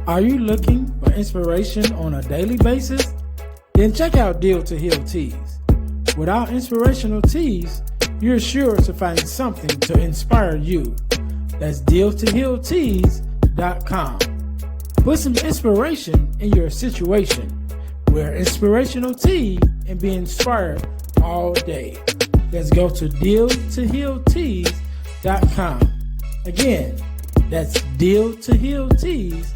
Are you looking for inspiration on a daily basis? Then check out Deal to Heal Teas. With our inspirational teas, you're sure to find something to inspire you. That's dealtohealteas.com. Put some inspiration in your situation. Wear inspirational tea and be inspired all day. Let's go to dealtohealteas.com. Again, that's dealtohealteas.com.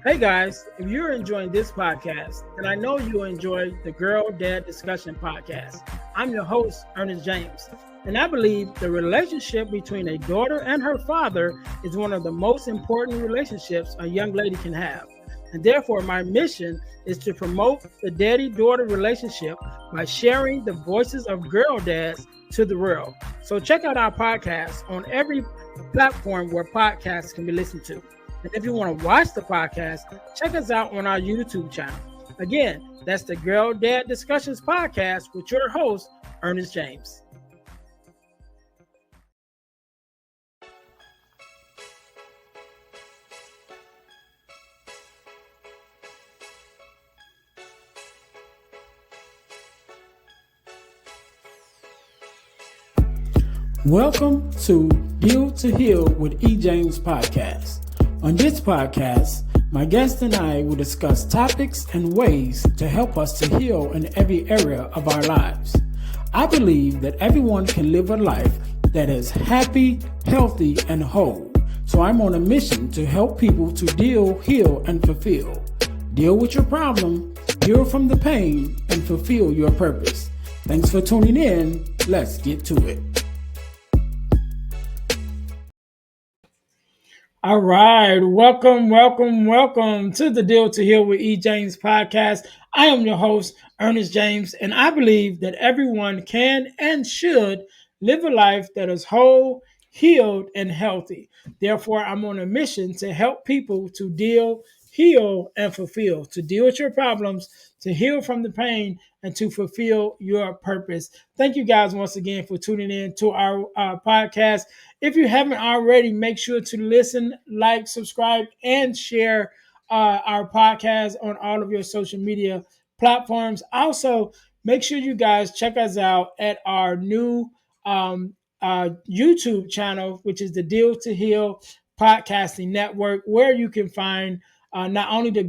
Hey guys, if you're enjoying this podcast, then I know you'll enjoy the Girl Dad Discussion podcast. I'm your host, Ernest James, and I believe the relationship between a daughter and her father is one of the most important relationships a young lady can have. And therefore, my mission is to promote the daddy-daughter relationship by sharing the voices of girl dads to the world. So check out our podcast on every platform where podcasts can be listened to. And if you want to watch the podcast, check us out on our YouTube channel. Again, that's the Girl Dad Discussions podcast with your host, Ernest James. Welcome to Deal to Heal with E. James podcast. On this podcast, my guest and I will discuss topics and ways to help us to heal in every area of our lives. I believe that everyone can live a life that is happy, healthy, and whole. So I'm on a mission to help people to deal, heal, and fulfill. Deal with your problem, heal from the pain, and fulfill your purpose. Thanks for tuning in. Let's get to it. All right. Welcome to the Deal to Heal with E. James podcast. I am your host, Ernest James, and I believe that everyone can and should live a life that is whole, healed, and healthy. Therefore, I'm on a mission to help people to deal, heal, and fulfill, to deal with your problems, to heal from the pain, and to fulfill your purpose. Thank you guys once again for tuning in to our podcast. If you haven't already, make sure to listen, like, subscribe, and share our podcast on all of your social media platforms. Also, make sure you guys check us out at our new YouTube channel, which is the Deal to Heal Podcasting Network, where you can find not only the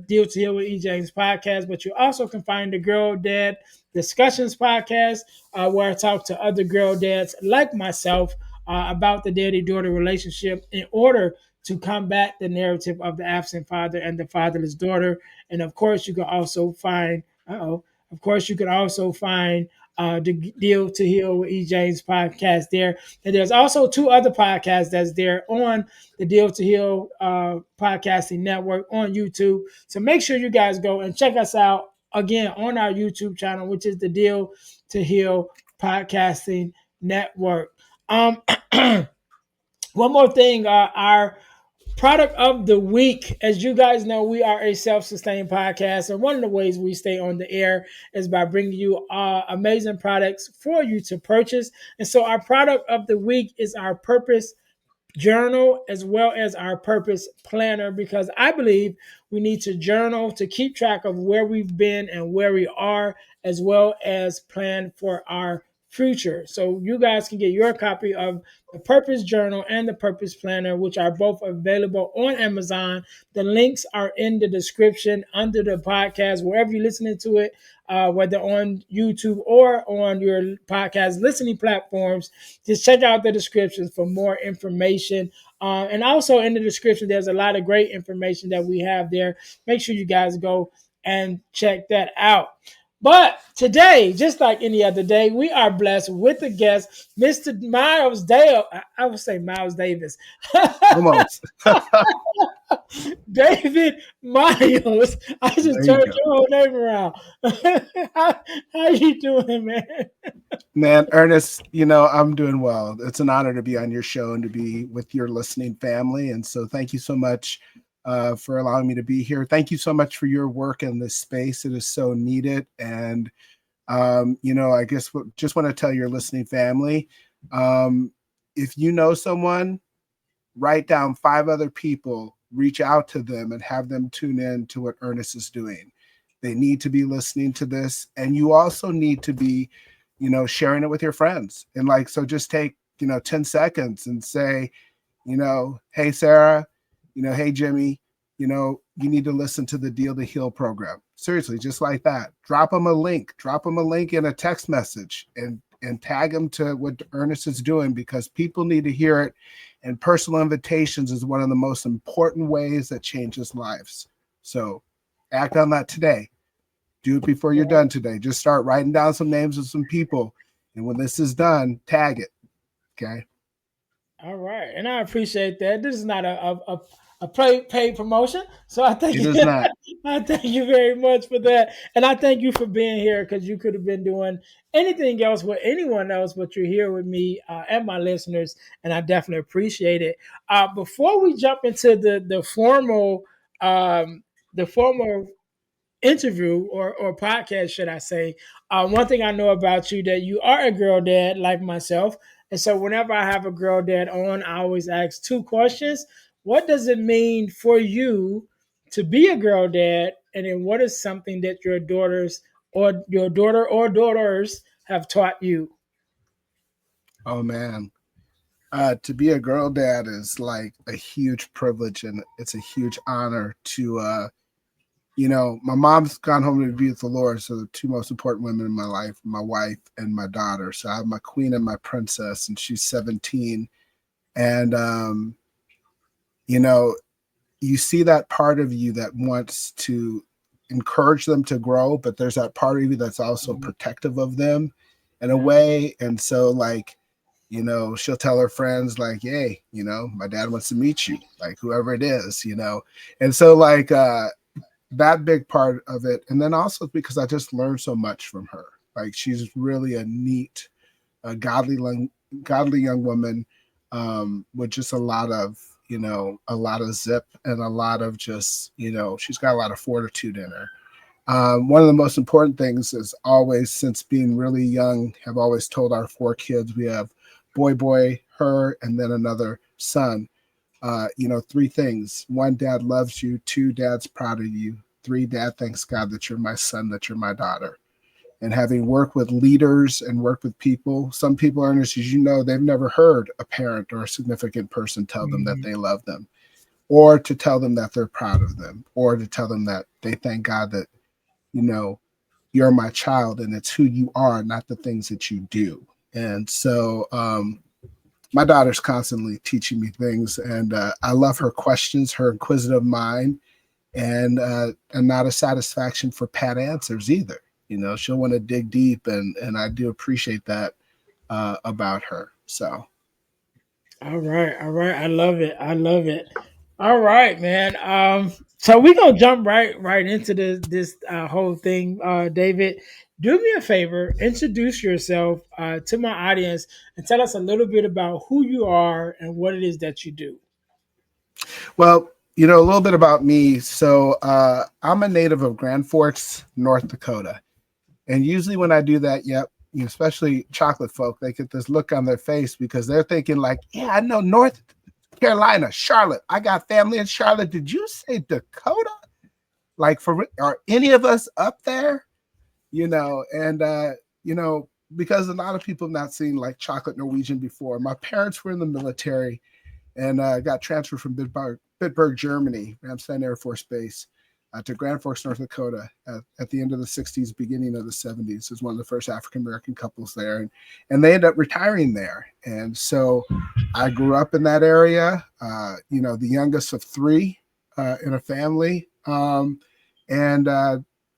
Deal to Heal with E. James podcast, but you also can find the Girl Dad Discussions podcast, where I talk to other girl dads like myself about the daddy-daughter relationship in order to combat the narrative of the absent father and the fatherless daughter. And of course, you can also find, the Deal to Heal with E. James podcast there. And there's also two other podcasts that's there on the Deal to Heal podcasting network on YouTube. So make sure you guys go and check us out again on our YouTube channel, which is the Deal to Heal podcasting network. One more thing, our product of the week. As you guys know, we are a self-sustained podcast, and one of the ways we stay on the air is by bringing you amazing products for you to purchase. And so our product of the week is our Purpose Journal as well as our Purpose Planner, because I believe we need to journal to keep track of where we've been and where we are, as well as plan for our future. So you guys can get your copy of the Purpose Journal and the Purpose Planner, which are both available on Amazon. The links are in the description under the podcast, wherever you're listening to it, whether on YouTube or on your podcast listening platforms. Just check out the descriptions for more information. And also in the description, there's a lot of great information that we have there. Make sure you guys go and check that out. But today, just like any other day, we are blessed with a guest, Mr. Myles Dale. I would say Miles Davis. Almost. David Myles. I just turned your whole name around. How you doing, man? Man, Ernest, I'm doing well. It's an honor to be on your show and to be with your listening family. And so thank you so much for allowing me to be here. Thank you so much for your work in this space. It is so needed. And I guess just want to tell your listening family, um, if you know someone, write down 5 other people, reach out to them, and have them tune in to what Ernest is doing. They need to be listening to this, and you also need to be, sharing it with your friends. And like, so just take 10 seconds and say, hey, Sarah, hey, Jimmy, you need to listen to the Deal to Heal program. Seriously, just like that. Drop them a link. Drop them a link in a text message and tag them to what Ernest is doing, because people need to hear it. And personal invitations is one of the most important ways that changes lives. So act on that today. Do it before you're done today. Just start writing down some names of some people. And when this is done, tag it. Okay. All right, and I appreciate that. This is not a paid promotion, so I thank It you. is not. I thank you very much for that, and I thank you for being here, because you could have been doing anything else with anyone else, but you're here with me and my listeners, and I definitely appreciate it. Before we jump into um, the formal interview or podcast, should I say? One thing I know about you, that you are a girl dad like myself, and so whenever I have a girl dad on, I always ask 2 questions. What does it mean for you to be a girl dad, and then what is something that your daughters or your daughter or daughters have taught you? Oh, man. To be a girl dad is like a huge privilege, and it's a huge honor to, my mom's gone home to be with the Lord. So the two most important women in my life, my wife and my daughter. So I have my queen and my princess, and she's 17. And, you know, you see that part of you that wants to encourage them to grow, but there's that part of you that's also protective of them in a way. And so, like, she'll tell her friends, like, hey, my dad wants to meet you, like, whoever it is, And so, like, that big part of it. And then also because I just learned so much from her. Like, she's really a neat, a godly young woman, with just a lot of zip and a lot of just, she's got a lot of fortitude in her. One of the most important things is always, since being really young, have always told our 4 kids, we have boy, her, and then another son. 3 things. 1, dad loves you. 2, dad's proud of you. 3, dad thanks God that you're my son, that you're my daughter. And having worked with leaders and worked with people, some people, Ernest, as you know, they've never heard a parent or a significant person tell them that Mhm. they love them, or to tell them that they're proud of them, or to tell them that they thank God that, you know, you're my child and it's who you are, not the things that you do. And so, my daughter's constantly teaching me things, and I love her questions, her inquisitive mind, and not a satisfaction for pat answers either. She'll want to dig deep, and I do appreciate that about her. So, All right, all right. I love it. I love it. All right, man. So we're gonna jump right into this whole thing. David, do me a favor, introduce yourself to my audience and tell us a little bit about who you are and what it is that you do. well, a little bit about me. So, I'm a native of Grand Forks, North Dakota. And usually when I do that, yep, especially chocolate folk, they get this look on their face because they're thinking like, yeah, I know North Carolina, Charlotte. I got family in Charlotte. Did you say Dakota? Like, are any of us up there? And because a lot of people have not seen like chocolate Norwegian before. My parents were in the military, and got transferred from Bitburg, Germany, Ramstein Air Force Base, to Grand Forks, North Dakota, at the end of the 60s, beginning of the 70s. Was one of the first African American couples there, and they ended up retiring there. And so I grew up in that area, the youngest of 3 in a family. And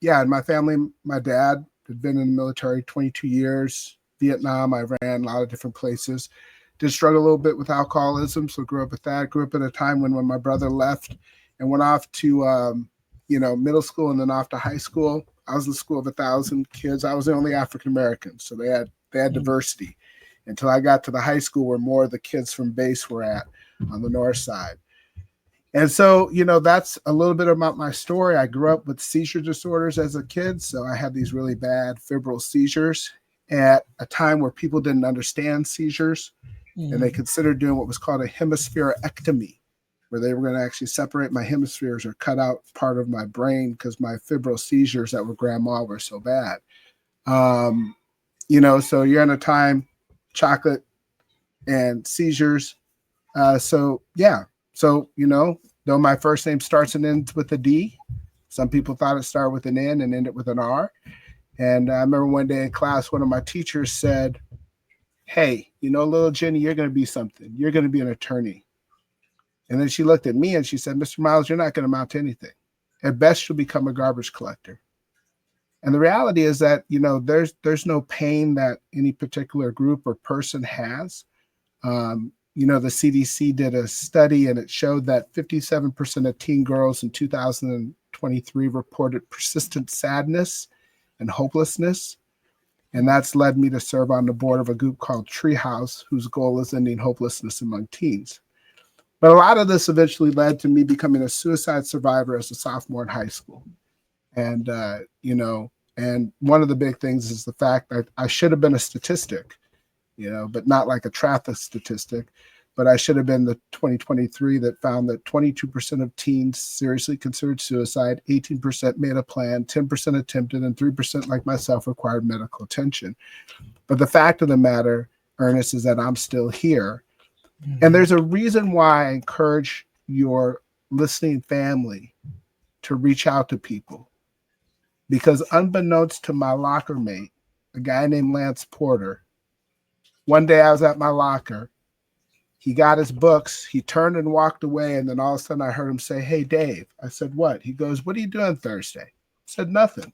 yeah, in my family, my dad had been in the military 22 years, Vietnam, Iran, a lot of different places. Did struggle a little bit with alcoholism, so grew up with that. Grew up at a time when my brother left and went off to middle school and then off to high school. I was in the school of 1,000 kids. I was the only African American, so they had diversity until I got to the high school where more of the kids from base were at on the north side. And so, that's a little bit about my story. I grew up with seizure disorders as a kid. So I had these really bad febrile seizures at a time where people didn't understand seizures, and they Mhm. considered doing what was called a hemispherectomy, where they were going to actually separate my hemispheres or cut out part of my brain because my febrile seizures that were grandma were so bad. Um, so you're in a time, chocolate and seizures. So yeah, so though my first name starts and ends with a D, some people thought it started with an N and ended with an R. And I remember one day in class, one of my teachers said, "Hey, little Jenny, you're going to be something. You're going to be an attorney." And then she looked at me and she said, "Mr. Myles, you're not going to amount to anything. At best, you'll become a garbage collector." And the reality is that there's no pain that any particular group or person has. The CDC did a study and it showed that 57% of teen girls in 2023 reported persistent sadness and hopelessness. And that's led me to serve on the board of a group called Treehouse, whose goal is ending hopelessness among teens. But a lot of this eventually led to me becoming a suicide survivor as a sophomore in high school. And one of the big things is the fact that I should have been a statistic, but not like a traffic statistic. But I should have been the 2023 that found that 22% of teens seriously considered suicide, 18% made a plan, 10% attempted, and 3%, like myself, required medical attention. But the fact of the matter, Ernest, is that I'm still here. And Mhm. there's a reason why I encourage your listening family to reach out to people. Because unbeknownst to my locker mate, a guy named Lance Porter, one day I was at my locker. He got his books. He turned and walked away. And then all of a sudden I heard him say, "Hey, Dave." I said, "What?" He goes, "What are you doing Thursday?" I said, "Nothing."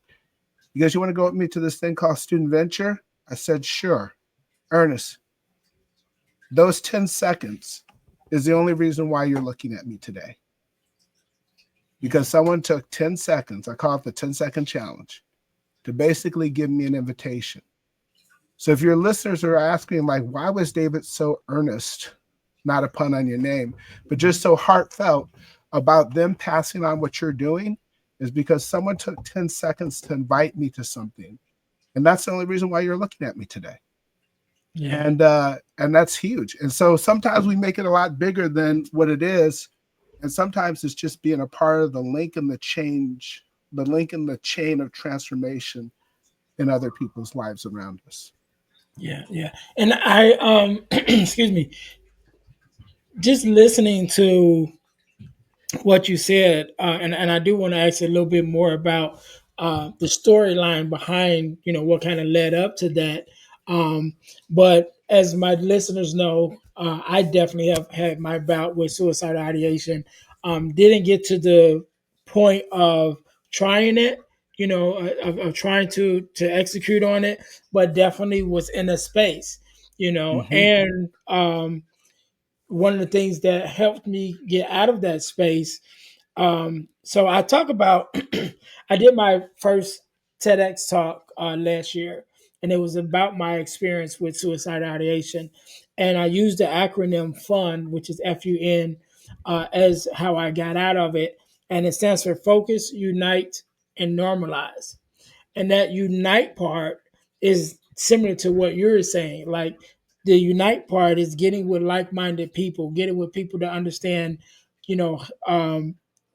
He goes, "You want to go with me to this thing called Student Venture?" I said, "Sure." Ernest, those 10 seconds is the only reason why you're looking at me today. Because someone took 10 seconds, I call it the 10-second challenge, to basically give me an invitation. So if your listeners are asking, like, why was David so earnest, not a pun on your name, but just so heartfelt about them passing on what you're doing, is because someone took 10 seconds to invite me to something. And that's the only reason why you're looking at me today. Yeah. And that's huge. And so sometimes we make it a lot bigger than what it is. And sometimes it's just being a part of the link in the chain of transformation in other people's lives around us. Yeah. Yeah. And I excuse me, just listening to what you said, and I do want to ask you a little bit more about the storyline behind what kind of led up to that. But as my listeners know, I definitely have had my bout with suicide ideation. Didn't get to the point of trying it, of trying to execute on it, but definitely was in a space, Mm-hmm. and one of the things that helped me get out of that space. So I talk about, I did my first TEDx talk last year, and it was about my experience with suicide ideation. And I used the acronym FUN, which is FUN, as how I got out of it. And it stands for Focus, Unite, and Normalize. And that unite part is similar to what you're saying. Like the unite part is getting with like-minded people, getting with people to understand, you know,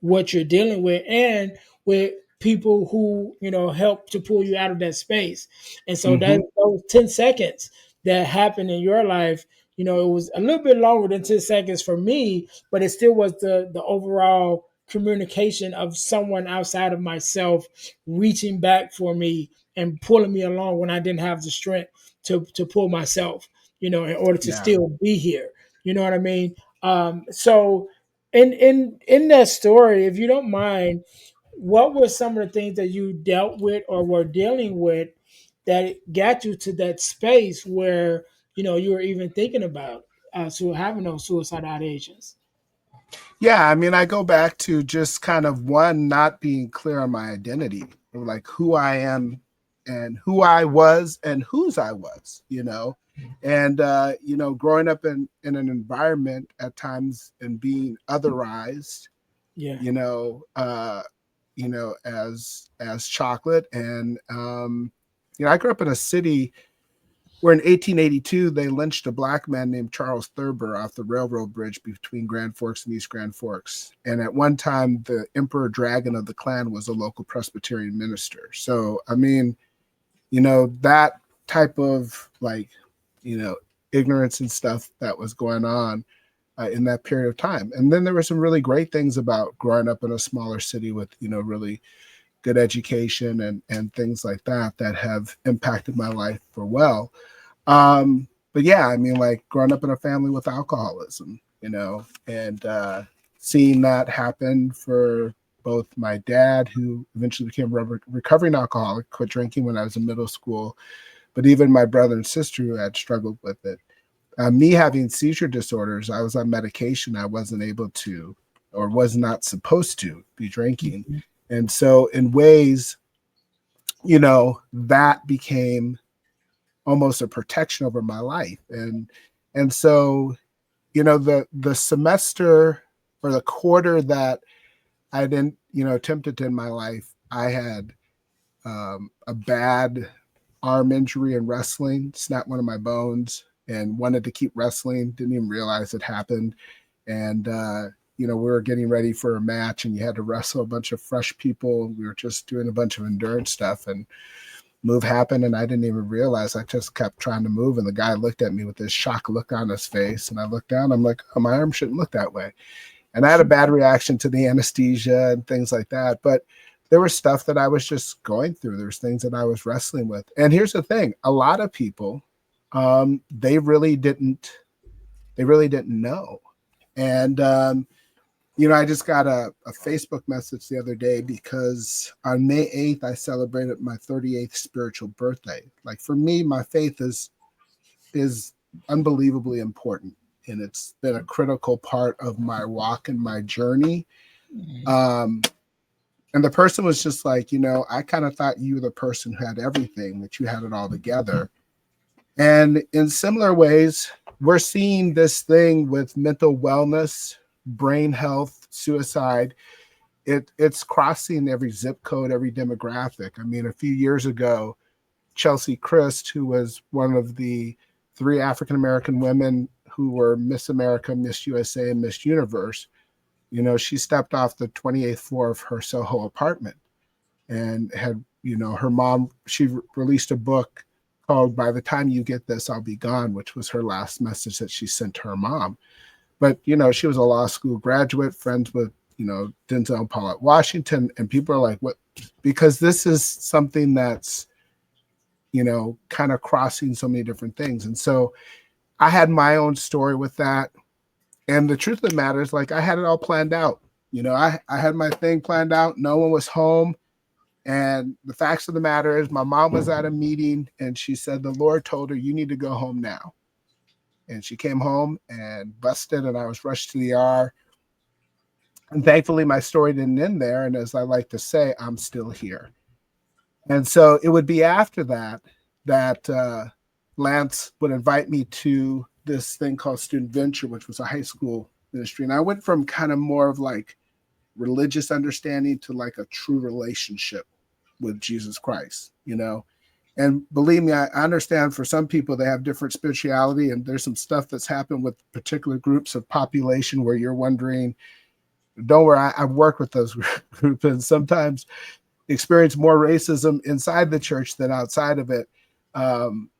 what you're dealing with, and with people who help to pull you out of that space. And so that Mm-hmm. those 10 seconds that happened in your life, it was a little bit longer than 10 seconds for me, but it still was the overall communication of someone outside of myself reaching back for me and pulling me along when I didn't have the strength to pull myself, in order to Yeah. still be here. You know what I mean? So in that story, if you don't mind, what were some of the things that you dealt with or were dealing with that got you to that space where you were even thinking about so having those suicide ideations? Yeah. I mean, I go back to just kind of one, not being clear on my identity, or like who I am and who I was and whose I was. And growing up in an environment at times and being otherized, Yeah. you know, as chocolate. And I grew up in a city where in 1882 they lynched a black man named Charles Thurber off the railroad bridge between Grand Forks and East Grand Forks. And at one time, the Emperor Dragon of the Klan was a local Presbyterian minister. So I mean, that type of like, you know, ignorance and stuff that was going on in that period of time. And then there were some really great things about growing up in a smaller city with, really good education and things like that have impacted my life for well. But yeah, I mean, like growing up in a family with alcoholism, and seeing that happen for both my dad, who eventually became a recovering alcoholic, quit drinking when I was in middle school, but even my brother and sister who had struggled with it. Me having seizure disorders, I was on medication. I wasn't able to, or was not supposed to, be drinking. Mhm. And so, in ways, that became almost a protection over my life. And so, the semester or the quarter that I didn't, attempted in my life, I had a bad arm injury in wrestling, snapped one of my bones, and wanted to keep wrestling. Didn't even realize it happened. And we were getting ready for a match, and you had to wrestle a bunch of fresh people. We were just doing a bunch of endurance stuff, and move happened, and I didn't even realize. I just kept trying to move, and the guy looked at me with this shocked look on his face, and I looked down. I'm like, oh, my arm shouldn't look that way. And I had a bad reaction to the anesthesia and things like that. But there was stuff that I was just going through. There's things that I was wrestling with. And here's the thing: a lot of people, they really didn't know. And I just got a Facebook message the other day because on May 8th I celebrated my 38th spiritual birthday. Like for me, my faith is unbelievably important, and it's been a critical part of my walk and my journey. Mhm. Um, and the person was just like, I kind of thought you were the person who had everything, that you had it all together. And in similar ways, we're seeing this thing with mental wellness, brain health, suicide. It's crossing every zip code, every demographic. I mean, a few years ago, Chelsea Christ, who was one of the three African American women who were Miss America, Miss USA, and Miss Universe, she stepped off the 28th floor of her Soho apartment and had, her mom, she released a book called By the Time You Get This, I'll Be Gone, which was her last message that she sent to her mom. But, she was a law school graduate, friends with, Denzel and Paulette Washington. And people are like, what? Because this is something that's, kind of crossing so many different things. And so I had my own story with that. And the truth of the matter is, like, I had it all planned out. I had my thing planned out. No one was home. And the facts of the matter is, my mom was at a meeting and she said the Lord told her, you need to go home now. And she came home and busted, and I was rushed to the ER. And thankfully, my story didn't end there. And as I like to say, I'm still here. And so it would be after that Lance would invite me to this thing called Student Venture, which was a high school ministry. And I went from kind of more of like religious understanding to like a true relationship with Jesus Christ, And believe me, I understand for some people they have different spirituality, and there's some stuff that's happened with particular groups of population where you're wondering, don't worry, I've worked with those groups, and sometimes experience more racism inside the church than outside of it.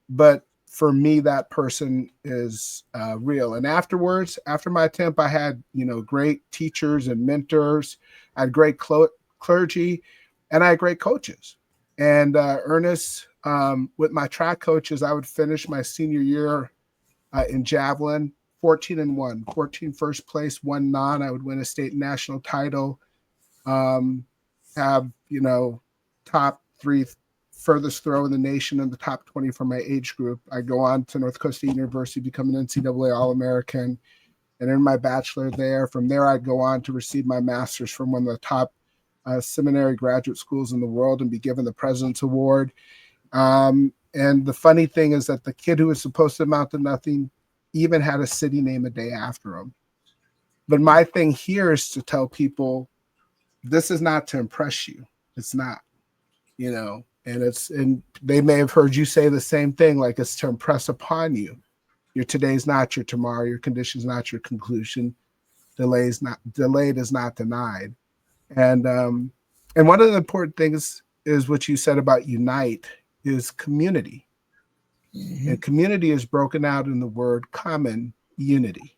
But for me, that person is real. And afterwards, after my attempt, I had, great teachers and mentors. I had great clergy, and I had great coaches. And Ernest, with my track coaches, I would finish my senior year in javelin 14-1, 14 first place, one non. I would win a state and national title. Um, have, top three furthest throw in the nation in the top 20 for my age group. I go on to North Coast State University, become an NCAA All-American, and earn my bachelor there. From there, I'd go on to receive my master's from one of the top seminary graduate schools in the world and be given the President's Award. And the funny thing is that the kid who was supposed to amount to nothing even had a city name a day after him. But my thing here is to tell people this is not to impress you. It's not, you know, and they may have heard you say the same thing, like it's to impress upon you. Your today's not your tomorrow, your condition's not your conclusion. Delayed is not denied. And one of the important things is what you said about unite is community. Mm-hmm. And community is broken out in the word common unity.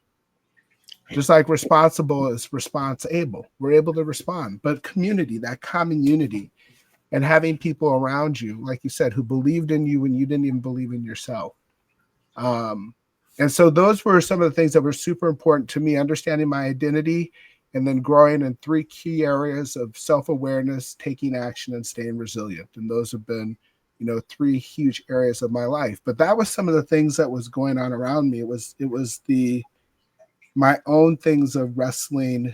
Just like responsible is response able. We're able to respond. But community, that common unity, and having people around you, like you said, who believed in you when you didn't even believe in yourself. Um, and so those were some of the things that were super important to me, understanding my identity and then growing in three key areas of self-awareness, taking action, and staying resilient. And those have been, three huge areas of my life. But that was some of the things that was going on around me. It was the my own things of wrestling,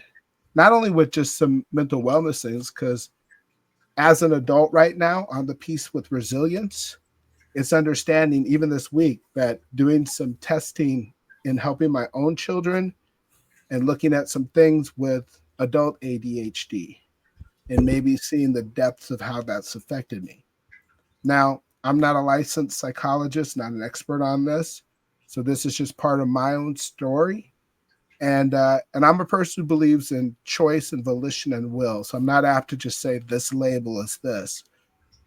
not only with just some mental wellness things, because as an adult right now on the piece with resilience, it's understanding even this week that doing some testing in helping my own children and looking at some things with adult ADHD and maybe seeing the depths of how that's affected me. Now, I'm not a licensed psychologist, not an expert on this. So this is just part of my own story. And I'm a person who believes in choice and volition and will. So I'm not apt to just say this label is this,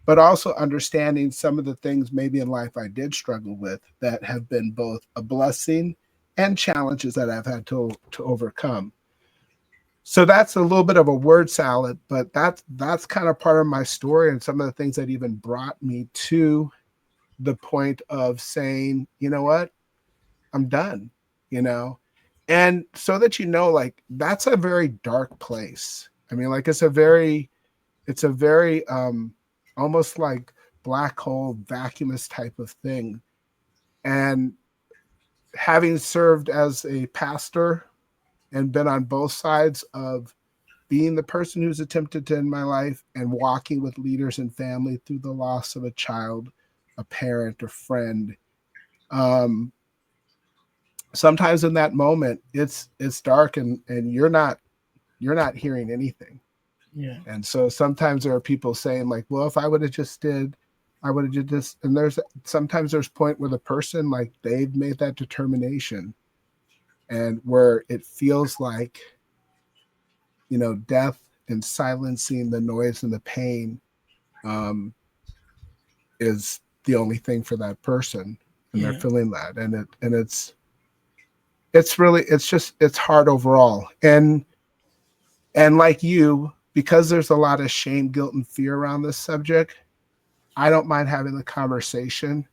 but also understanding some of the things maybe in life I did struggle with that have been both a blessing and challenges that I've had to overcome. So that's a little bit of a word salad, but that's kind of part of my story and some of the things that even brought me to the point of saying, you know what, I'm done, you know. And so that like that's a very dark place. I mean, like it's a very almost like black hole vacuumous type of thing. And having served as a pastor and been on both sides of being the person who's attempted to end my life and walking with leaders and family through the loss of a child, a parent, a friend. Um, Sometimes in that moment, it's dark and you're not hearing anything. Yeah. And so sometimes there are people saying like, well, if I would have just did, I would have did this. And sometimes there's point where the person like they've made that determination and where it feels like, death and silencing the noise and the pain um, is the only thing for that person. And they're Yeah. feeling that. And it's really, it's hard overall. And like you, because there's a lot of shame, guilt, and fear around this subject, I don't mind having the conversation.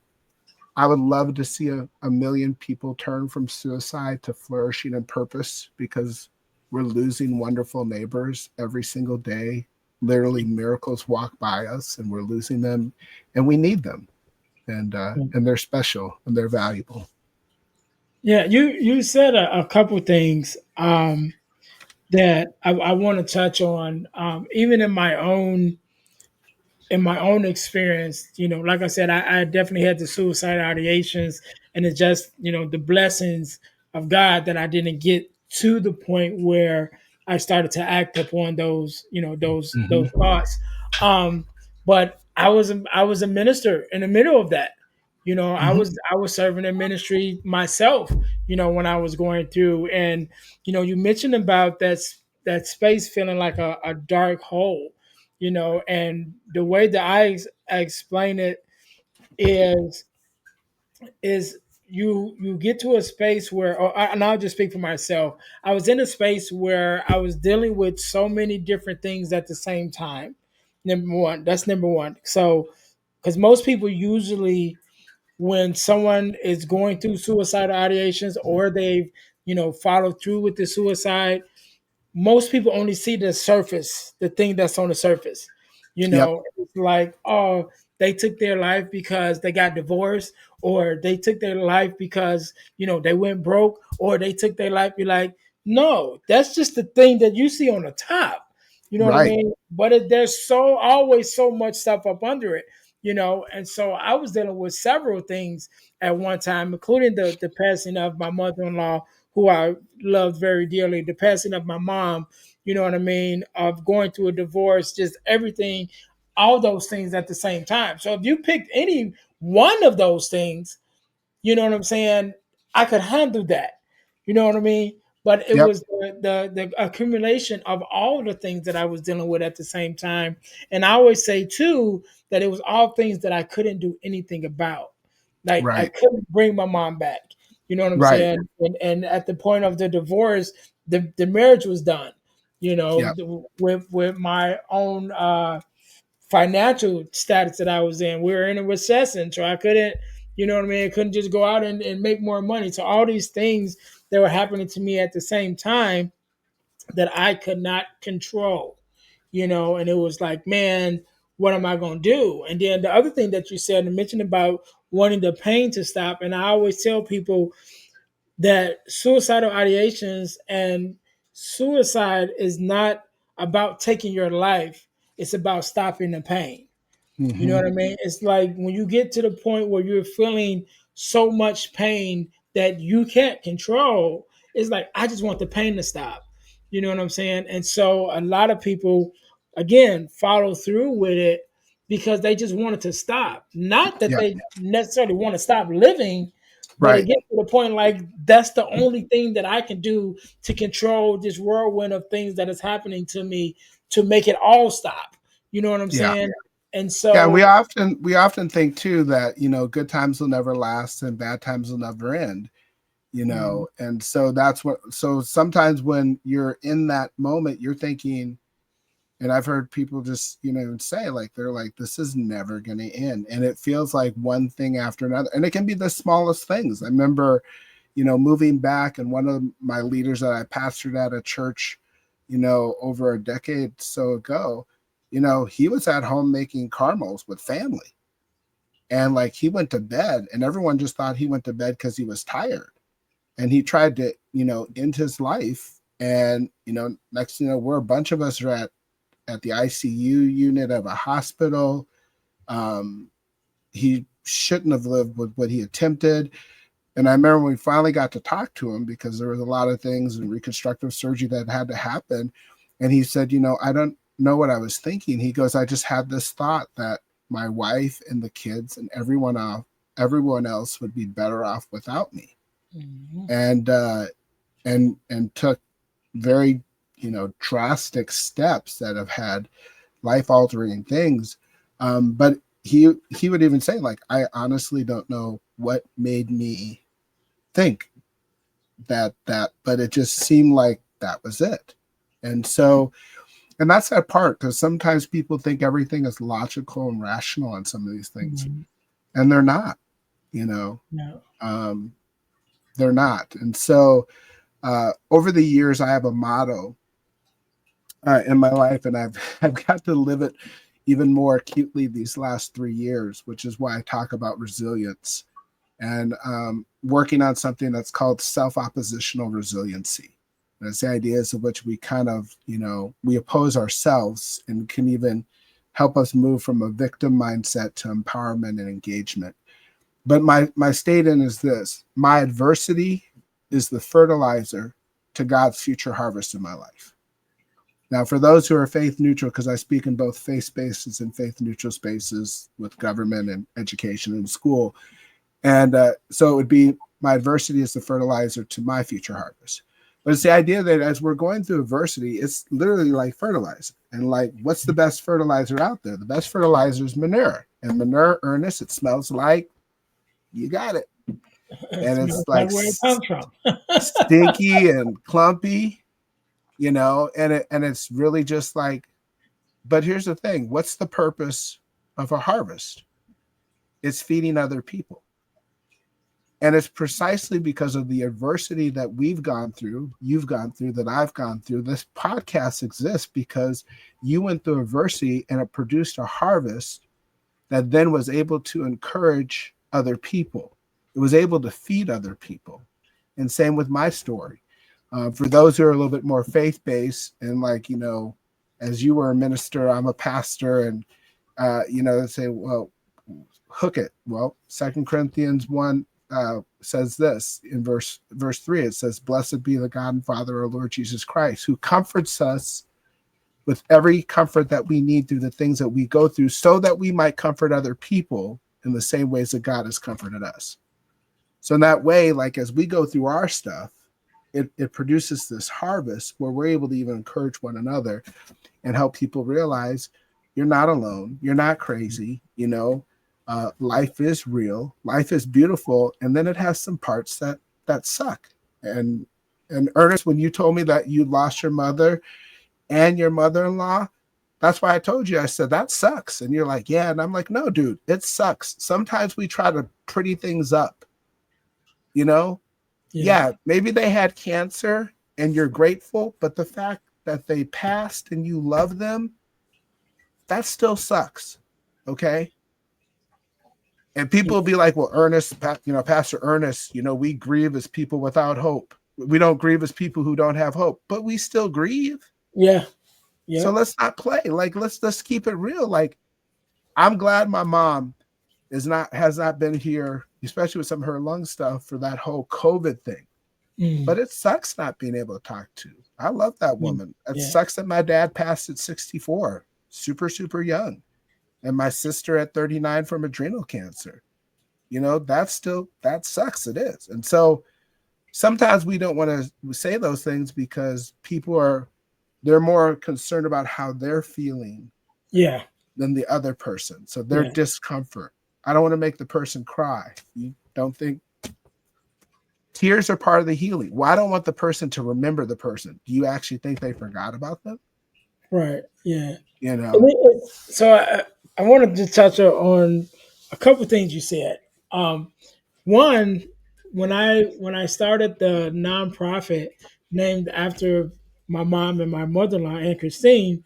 I would love to see a million people turn from suicide to flourishing and purpose because we're losing wonderful neighbors every single day. Literally, miracles walk by us, and we're losing them, and we need them, and they're special and they're valuable. Yeah, you said a couple things that I want to touch on. Even in my own experience, like I said, I definitely had the suicide ideations, and it's just, the blessings of God that I didn't get to the point where I started to act upon those, those Mm-hmm. thoughts. Um, but I was a minister in the middle of that. Mm-hmm. I was serving in ministry myself, when I was going through, and you mentioned about that space feeling like a dark hole, and the way that I explain it is is you get to a space where, and I'll just speak for myself. I was in a space where I was dealing with so many different things at the same time. Number one, that's number one. So, because most people usually, when someone is going through suicidal ideations or they've followed through with the suicide, most people only see the surface, the thing that's on the surface. Yep. It's like, oh, they took their life because they got divorced, or they took their life because, they went broke, or they took their life. Be like, no, that's just the thing that you see on the top. You know what I Right. mean? But there's so always so much stuff up under it. And so I was dealing with several things at one time, including the passing of my mother-in-law, who I loved very dearly, the passing of my mom, you know what I mean, of going through a divorce, just everything, all those things at the same time. So if you picked any one of those things, you know what I'm saying, I could handle that. You know what I mean? But it Yep. was the accumulation of all the things that I was dealing with at the same time. And I always say too that it was all things that I couldn't do anything about. Like I Right. couldn't bring my mom back. You know what I'm Right. saying? And at the point of the divorce, the marriage was done. Yep. With my own financial status that I was in. We were in a recession, so I couldn't, you know what I mean? I couldn't just go out and make more money. So all these things that were happening to me at the same time that I could not control, and it was like, man, what am I going to do? And then the other thing that you said and mentioned about wanting the pain to stop. And I always tell people that suicidal ideations and suicide is not about taking your life. It's about stopping the pain. You know Hmm. what I mean? It's like when you get to the point where you're feeling so much pain that you can't control, it's like, I just want the pain to stop. You know what I'm saying? And so a lot of people, again, follow through with it because they just want it to stop. Not that Yep. they necessarily want to stop living, but it Right. gets to the point like that's the only thing that I can do to control this whirlwind of things that is happening to me to make it all stop. You know what I'm Yeah. saying? And Yeah. And so, we often think too that, good times will never last and bad times will never end. mm, And so so sometimes when you're in that moment, you're thinking, and I've heard people just, say, like, they're like, this is never going to end. And it feels like one thing after another. And it can be the smallest things. I remember, moving back, and one of my leaders that I pastored at a church, over a decade so ago, he was at home making caramels with family. And like he went to bed, and everyone just thought he went to bed because he was tired. And he tried to, end his life. And, next thing you know, we're a bunch of us are at the ICU unit of a hospital. Um, he shouldn't have lived with what he attempted. And I remember when we finally got to talk to him, because there was a lot of things in reconstructive surgery that had to happen. And he said, I don't know what I was thinking. He goes, I just had this thought that my wife and the kids and everyone else would be better off without me. mhm, And took very, drastic steps that have had life altering things. But he would even say, like, I honestly don't know what made me think but it just seemed like that was it. And so, and that's that part, because sometimes people think everything is logical and rational on some of these things, mhm, and they're not, you know, no, um, they're not. And so, over the years, I have a motto in my life, and I've got to live it even more acutely these last 3 years, which is why I talk about resilience and working on something that's called self-oppositional resiliency. And it's the ideas of which we kind of, we oppose ourselves, and can even help us move from a victim mindset to empowerment and engagement. But my statement is this: my adversity is the fertilizer to God's future harvest in my life. Now, for those who are faith neutral, because I speak in both faith spaces and faith neutral spaces with government and education and school, and so it would be, my adversity is the fertilizer to my future harvest. But it's the idea that as we're going through adversity, it's literally like fertilizer. And like, what's the best fertilizer out there? The best fertilizer is manure. And manure, Ernest, it smells like, you got it. it And it's smells like like where it comes from. stinky and clumpy, and it's really just like, but here's the thing: what's the purpose of a harvest? It's feeding other people. And it's precisely because of the adversity that we've gone through, you've gone through, that I've gone through. This podcast exists because you went through adversity, and it produced a harvest that then was able to encourage other people. It was able to feed other people. And same with my story. For those who are a little bit more faith based, and like, as you were a minister, I'm a pastor, and, say, well, hook it. Well, Second Corinthians 1 says this in verse 3. It says, "Blessed be the God and Father of our Lord Jesus Christ, who comforts us with every comfort that we need through the things that we go through, so that we might comfort other people in the same ways that God has comforted us." So in that way, like as we go through our stuff, it produces this harvest where we're able to even encourage one another and help people realize you're not alone, you're not crazy, life is real, life is beautiful, and then it has some parts that suck. And Ernest, when you told me that you lost your mother and your mother-in-law, that's why I told you, I said, that sucks. And you're like, yeah. And I'm like, no, dude, it sucks. Sometimes we try to pretty things up, you know? Yeah. Yeah, maybe they had cancer and you're grateful, but the fact that they passed and you love them, that still sucks. Okay. And people will be like, well, Ernest, Pastor Ernest, we grieve as people without hope. We don't grieve as people who don't have hope, but we still grieve. Yeah. So Yep. let's not play. Like, let's keep it real. Like, I'm glad my mom has not been here, especially with some of her lung stuff for that whole COVID thing. Mm. But it sucks not being able to talk to. I love that Yeah. woman. It Yeah. sucks that my dad passed at 64, super, super young. And my sister at 39 from adrenal cancer. That sucks. It is. And so sometimes we don't want to say those things because they're more concerned about how they're feeling Yeah. than the other person. So their Yeah. discomfort. I don't want to make the person cry. You don't think tears are part of the healing? Well, I don't want the person to remember the person. Do you actually think they forgot about them? Right. Yeah. You know? So I wanted to touch on a couple things you said. Um, One, when I started the nonprofit named after my mom and my mother-in-law and Christine,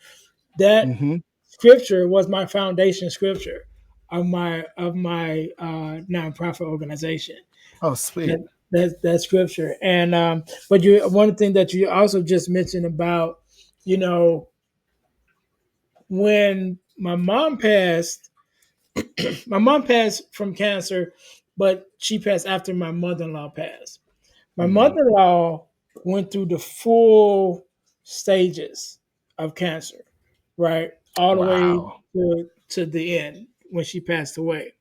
that Mm-hmm. scripture was my foundation scripture of my nonprofit organization. Oh, sweet. That scripture, and but you one thing that you also just mentioned about, you know, when my mom passed from cancer, but she passed after my mother-in-law passed. My Mm. mother-in-law went through the full stages of cancer, right? All the way Wow. to the end when she passed away.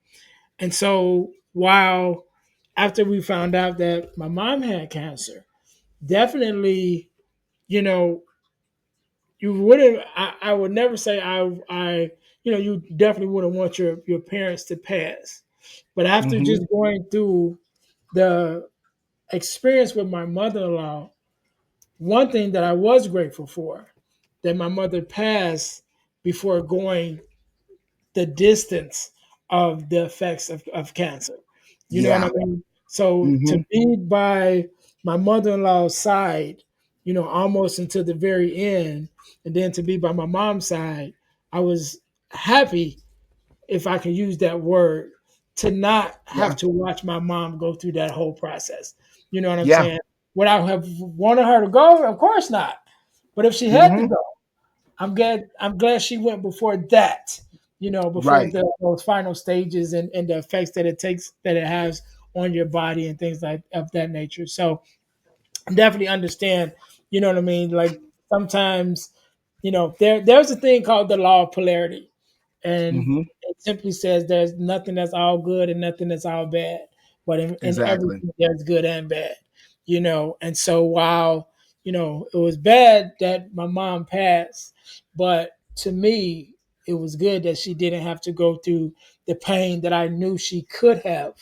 And so while after we found out that my mom had cancer, definitely, you know, you wouldn't I would never say you definitely wouldn't want your parents to pass. But after Mm-hmm. just going through the experience with my mother-in-law, one thing that I was grateful for, that my mother passed before going the distance of the effects of cancer. You know what I Yeah. mean? So Mm-hmm. to be by my mother-in-law's side, almost until the very end, and then to be by my mom's side, I was happy, if I can use that word, to not have Yeah. to watch my mom go through that whole process. You know what I'm Yeah. saying? Would I have wanted her to go? Of course not. But if she had to Mm-hmm. go, I'm glad she went before that. Before Right. those final stages and the effects that it has on your body and things like of that nature. So definitely understand, you know what I mean? Like sometimes, there's a thing called the law of polarity. And Mm-hmm. it simply says there's nothing that's all good and nothing that's all bad. But in Exactly. everything there's good and bad. And so while, it was bad that my mom passed, but to me, it was good that she didn't have to go through the pain that I knew she could have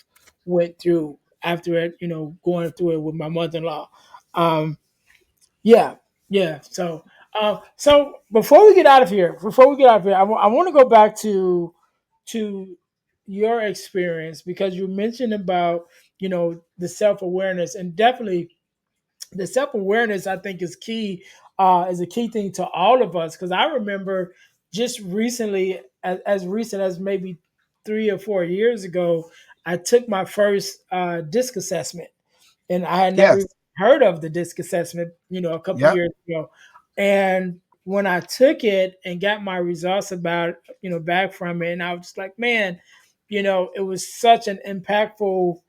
went through after it, going through it with my mother-in-law. Um, yeah, yeah. So before we get out of here, I want to go back to your experience, because you mentioned about the self awareness, and definitely the self awareness I think is a key thing to all of us, because I remember just recently, as recent as maybe 3 or 4 years ago, I took my first disc assessment, and I had never even Yes. heard of the disc assessment, a couple Yep. years ago. And when I took it and got my results back from it, and I was just like, man, it was such an impactful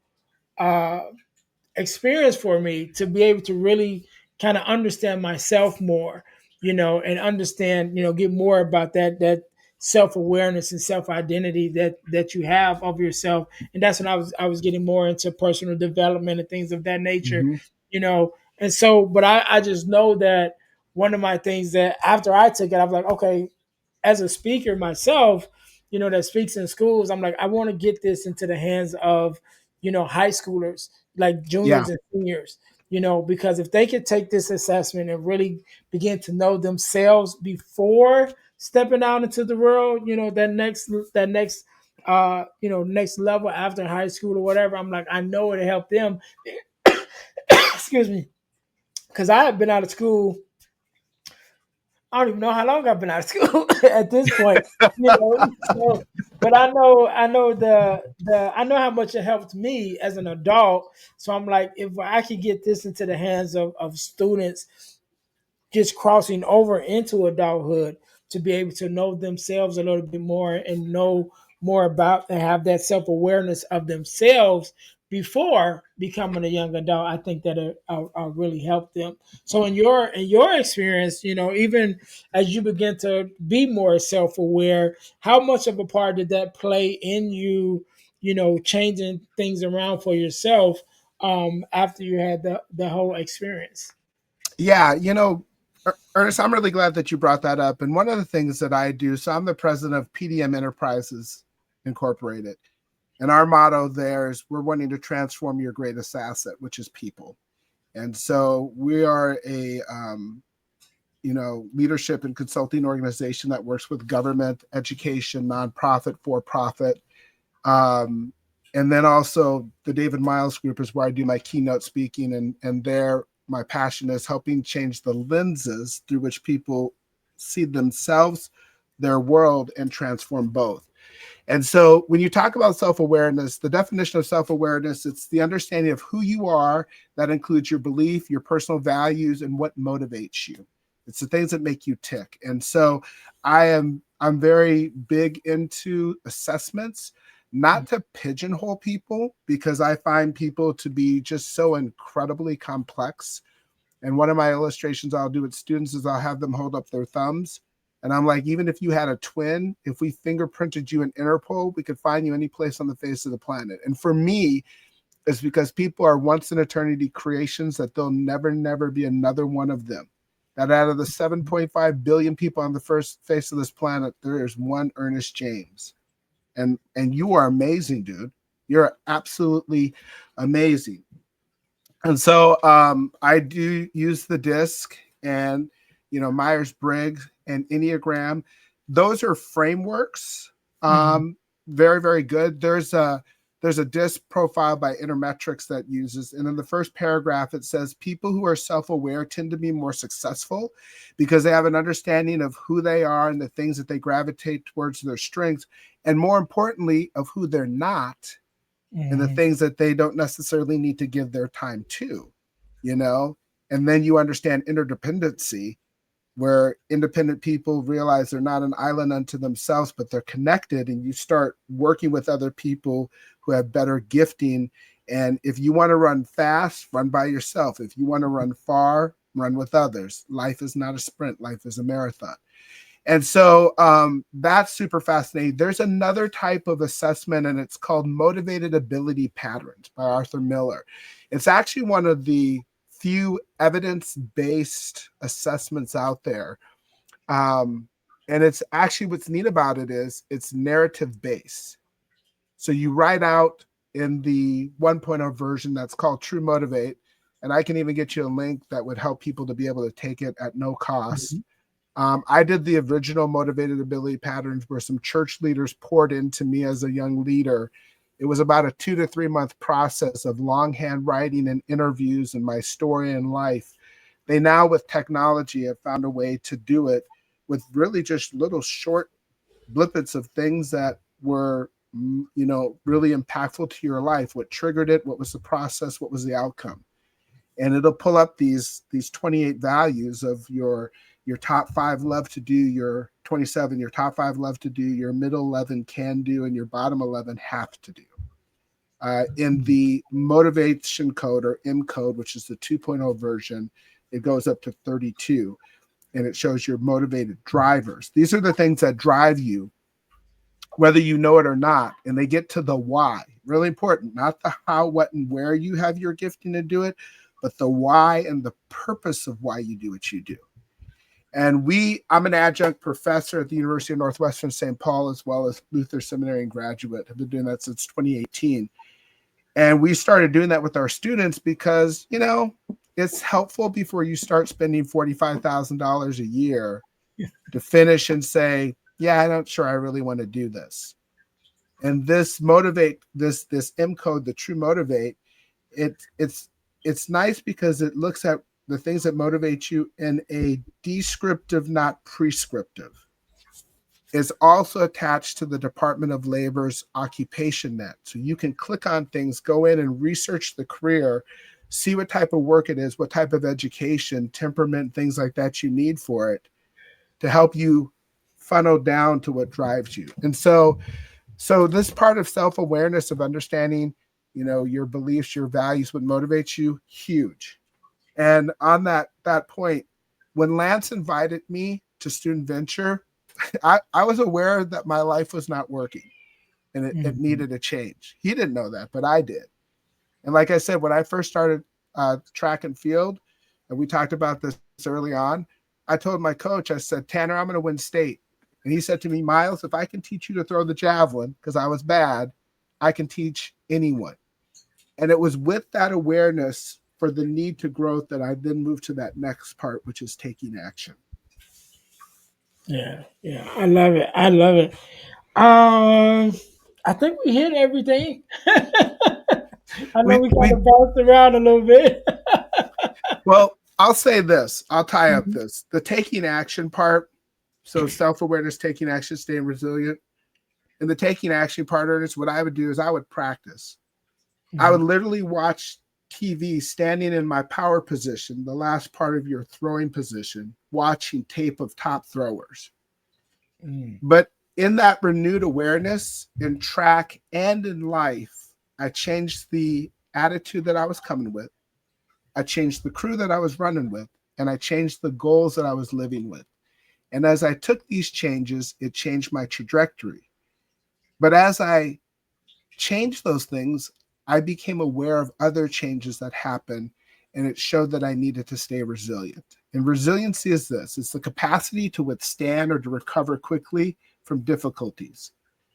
uh, experience for me to be able to really kind of understand myself more, and understand, get more about that self awareness and self identity that you have of yourself. And that's when I was getting more into personal development and things of that nature, Hmm. And so, but I just know that one of my things that after I took it, I was like, okay, as a speaker myself, that speaks in schools, I'm like, I want to get this into the hands of, high schoolers, like Yeah. juniors and seniors, because if they could take this assessment and really begin to know themselves before stepping out into the world, next level after high school or whatever, I'm like, I know it'll help them. Excuse me, because I have been out of school. I don't even know how long I've been out of school at this point, So, but I know I know how much it helped me as an adult. So I'm like, if I could get this into the hands of students just crossing over into adulthood, to be able to know themselves a little bit more and know more about and have that self awareness of themselves before becoming a young adult, I think that it really help them. So in your experience, even as you begin to be more self aware, how much of a part did that play in you? Changing things around for yourself after you had the whole experience. Yeah, Ernest, I'm really glad that you brought that up. And one of the things that I do, so I'm the president of PDM Enterprises Incorporated. And our motto there is we're wanting to transform your greatest asset, which is people. And so we are a leadership and consulting organization that works with government, education, nonprofit, for profit. Um, and then also the David Myles group is where I do my keynote speaking, and there my passion is helping change the lenses through which people see themselves, their world, and transform both. And so when you talk about self-awareness, the definition of self-awareness, it's the understanding of who you are. That includes your belief, your personal values, and what motivates you. It's the things that make you tick. And so I'm very big into assessments, not to pigeonhole people, because I find people to be just so incredibly complex. And one of my illustrations I'll do with students is I'll have them hold up their thumbs. And I'm like, even if you had a twin, if we fingerprinted you in Interpol, we could find you any place on the face of the planet. And for me, it's because people are once in eternity creations that there'll never, never be another one of them. That out of the 7.5 billion people on the first face of this planet, there is one Ernest James. And you are amazing, dude. You're absolutely amazing. And so I do use the disc and, Myers-Briggs and Enneagram. Those are frameworks. Mhm. Very, very good. There's a disc profile by Intermetrics that uses, and in the first paragraph, it says people who are self-aware tend to be more successful because they have an understanding of who they are and the things that they gravitate towards their strengths, and more importantly, of who they're not and the Mhm. things that they don't necessarily need to give their time to, you know? And then you understand interdependency, where independent people realize they're not an island unto themselves, but they're connected, and you start working with other people who have better gifting. And if you want to run fast, run by yourself. If you want to run far, run with others. Life is not a sprint, life is a marathon. And so that's super fascinating. There's another type of assessment, and it's called motivated ability patterns by Arthur Miller. It's actually one of the few evidence-based assessments out there. And it's actually, what's neat about it is it's narrative-based. So you write out in the 1.0 version that's called True Motivate, and I can even get you a link that would help people to be able to take it at no cost. Mhm. I did the original motivated ability patterns where some church leaders poured into me as a young leader. It was about a 2 to 3 month process of longhand writing and interviews and my story and life. They now, with technology, have found a way to do it with really just little short blippets of things that were, really impactful to your life. What triggered it? What was the process? What was the outcome? And it'll pull up these 28 values of your Your top five love to do, your 27, your top five love to do, your middle 11 can do, and your bottom 11 have to do. In the motivation code or M code, which is the 2.0 version, it goes up to 32 and it shows your motivated drivers. These are the things that drive you, whether you know it or not. And they get to the why. Really important, not the how, what, and where you have your gifting to do it, but the why and the purpose of why you do what you do. And I'm an adjunct professor at the University of Northwestern St. Paul, as well as Luther Seminary and graduate. I've been doing that since 2018. And we started doing that with our students because, it's helpful before you start spending $45,000 a year to finish and say, yeah, I'm not sure I really want to do this. And this M code, the True Motivate, it's nice because it looks at the things that motivate you in a descriptive, not prescriptive. Is also attached to the Department of Labor's occupation net. So you can click on things, go in and research the career, see what type of work it is, what type of education, temperament, things like that you need for it to help you funnel down to what drives you. And so this part of self-awareness, of understanding, your beliefs, your values, what motivates you, huge. And on that point, when Lance invited me to Student Venture, I was aware that my life was not working and it needed a change. He didn't know that, but I did. And like I said, when I first started track and field, and we talked about this early on, I told my coach, I said, Tanner, I'm going to win state. And he said to me, Myles, if I can teach you to throw the javelin, because I was bad, I can teach anyone. And it was with that awareness for the need to growth that I then moved to that next part, which is taking action. Yeah, yeah, I love it. I love it. Um, I think we hit everything. I know We we kind we of bounced around a little bit. Well, I'll say this. I'll tie up this. The taking action part. So self-awareness, taking action, staying resilient. And the taking action part, Ernest, what I would do is I would practice. I would literally watch TV standing in my power position, the last part of your throwing position, watching tape of top throwers. But in that renewed awareness in track and in life, I changed the attitude that I was coming with. I changed the crew that I was running with, and I changed the goals that I was living with. And as I took these changes, it changed my trajectory. But as I changed those things, I became aware of other changes that happened, and it showed that I needed to stay resilient. And resiliency is this: it's the capacity to withstand or to recover quickly from difficulties.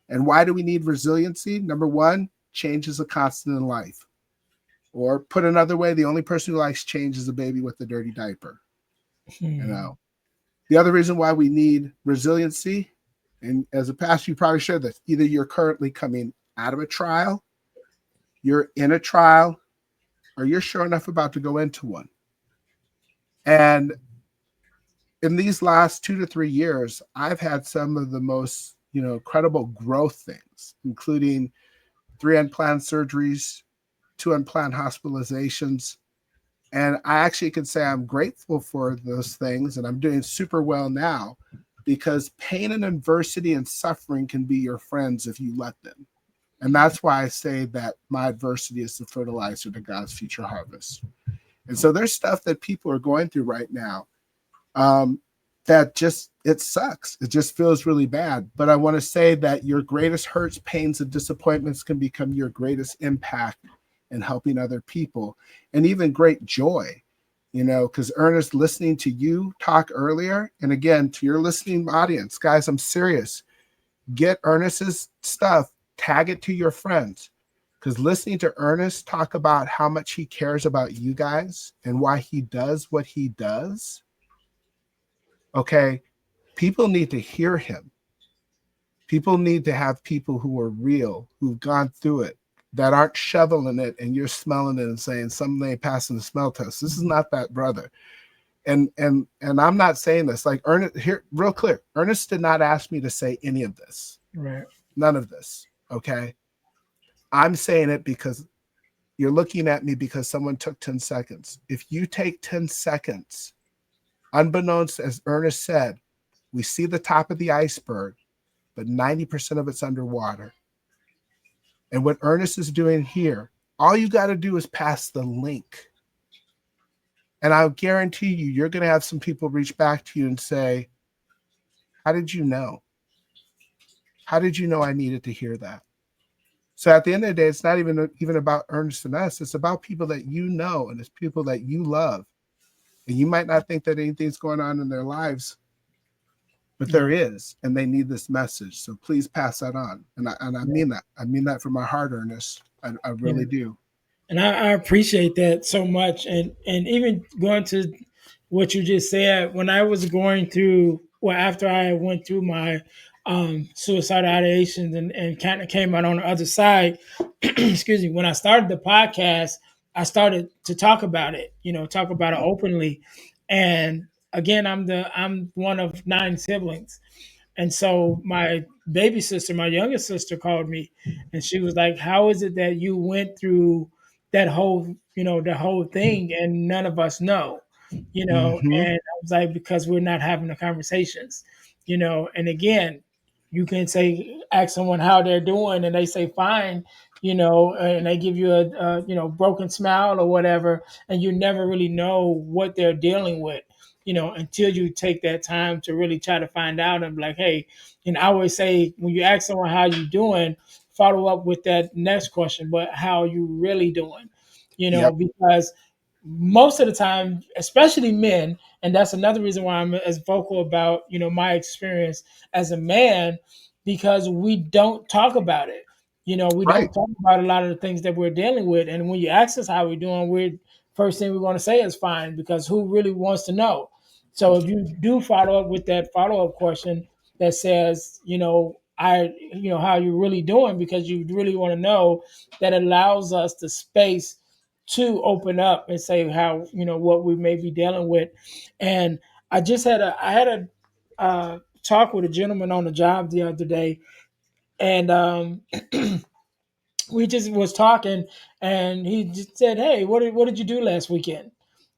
And why do we need resiliency? Number one, change is a constant in life. Or put another way, the only person who likes change is a baby with a dirty diaper. You know. The other reason why we need resiliency, and as a pastor, you probably shared this, either you're currently coming out of a trial, you're in a trial, or you're sure enough about to go into one. And in these last 2 to 3 years, I've had some of the most, credible growth things, including 3 unplanned surgeries, 2 unplanned hospitalizations. And I actually can say I'm grateful for those things, and I'm doing super well now because pain and adversity and suffering can be your friends if you let them. And that's why I say that my adversity is the fertilizer to God's future harvest. And so there's stuff that people are going through right now that just, it sucks. It just feels really bad. But I want to say that your greatest hurts, pains, and disappointments can become your greatest impact in helping other people, and even great joy, because Ernest, listening to you talk earlier, and again, to your listening audience, guys, I'm serious. Get Ernest's stuff, tag it to your friends, because listening to Ernest talk about how much he cares about you guys and why he does what he does, okay, people need to hear him. People need to have people who are real, who've gone through it, that aren't shoveling it and you're smelling it and saying something ain't passing the smell test. This is not that brother. And I'm not saying this like Ernest here, real clear. Ernest did not ask me to say any of this. Right. None of this. Okay. I'm saying it because you're looking at me because someone took 10 seconds. If you take 10 seconds Unbeknownst, as Ernest said, we see the top of the iceberg, but 90% of it's underwater. And what Ernest is doing here, all you got to do is pass the link. And I'll guarantee you, you're going to have some people reach back to you and say, how did you know? How did you know I needed to hear that? So at the end of the day, it's not even about Ernest and us. It's about people that you know, and it's people that you love. And you might not think that anything's going on in their lives, but Yeah. there is, and they need this message. So please pass that on. And I Yeah. mean that. I mean that from my heart, Ernest. I Yeah. really do. And I appreciate that so much. And even going to what you just said, when I was going through, well, after I went through my suicidal ideations and kind of came out on the other side, excuse me, when I started the podcast, I started to talk about it, talk about it openly. And again, I'm one of 9 siblings. And so my baby sister, my youngest sister, called me, and she was like, "How is it that you went through the whole thing, and none of us know?" Mm-hmm. And I was like, "Because we're not having the conversations." And again, you can say, ask someone how they're doing, and they say fine, and they give you a broken smile or whatever, and you never really know what they're dealing with, until you take that time to really try to find out and be like, hey, I always say when you ask someone how you doing, follow up with that next question, but how you really doing, Yep. because most of the time, especially men, and that's another reason why I'm as vocal about, my experience as a man, because we don't talk about it. We Right. don't talk about a lot of the things that we're dealing with. And when you ask us how we're doing, we're first thing we're going to say is fine, because who really wants to know? So if you do follow up with that follow up question that says, how you really doing, because you really want to know, that allows us the space to open up and say how, what we may be dealing with. And I had a talk with a gentleman on the job the other day, and we just was talking, and he just said, "Hey, what did you do last weekend?"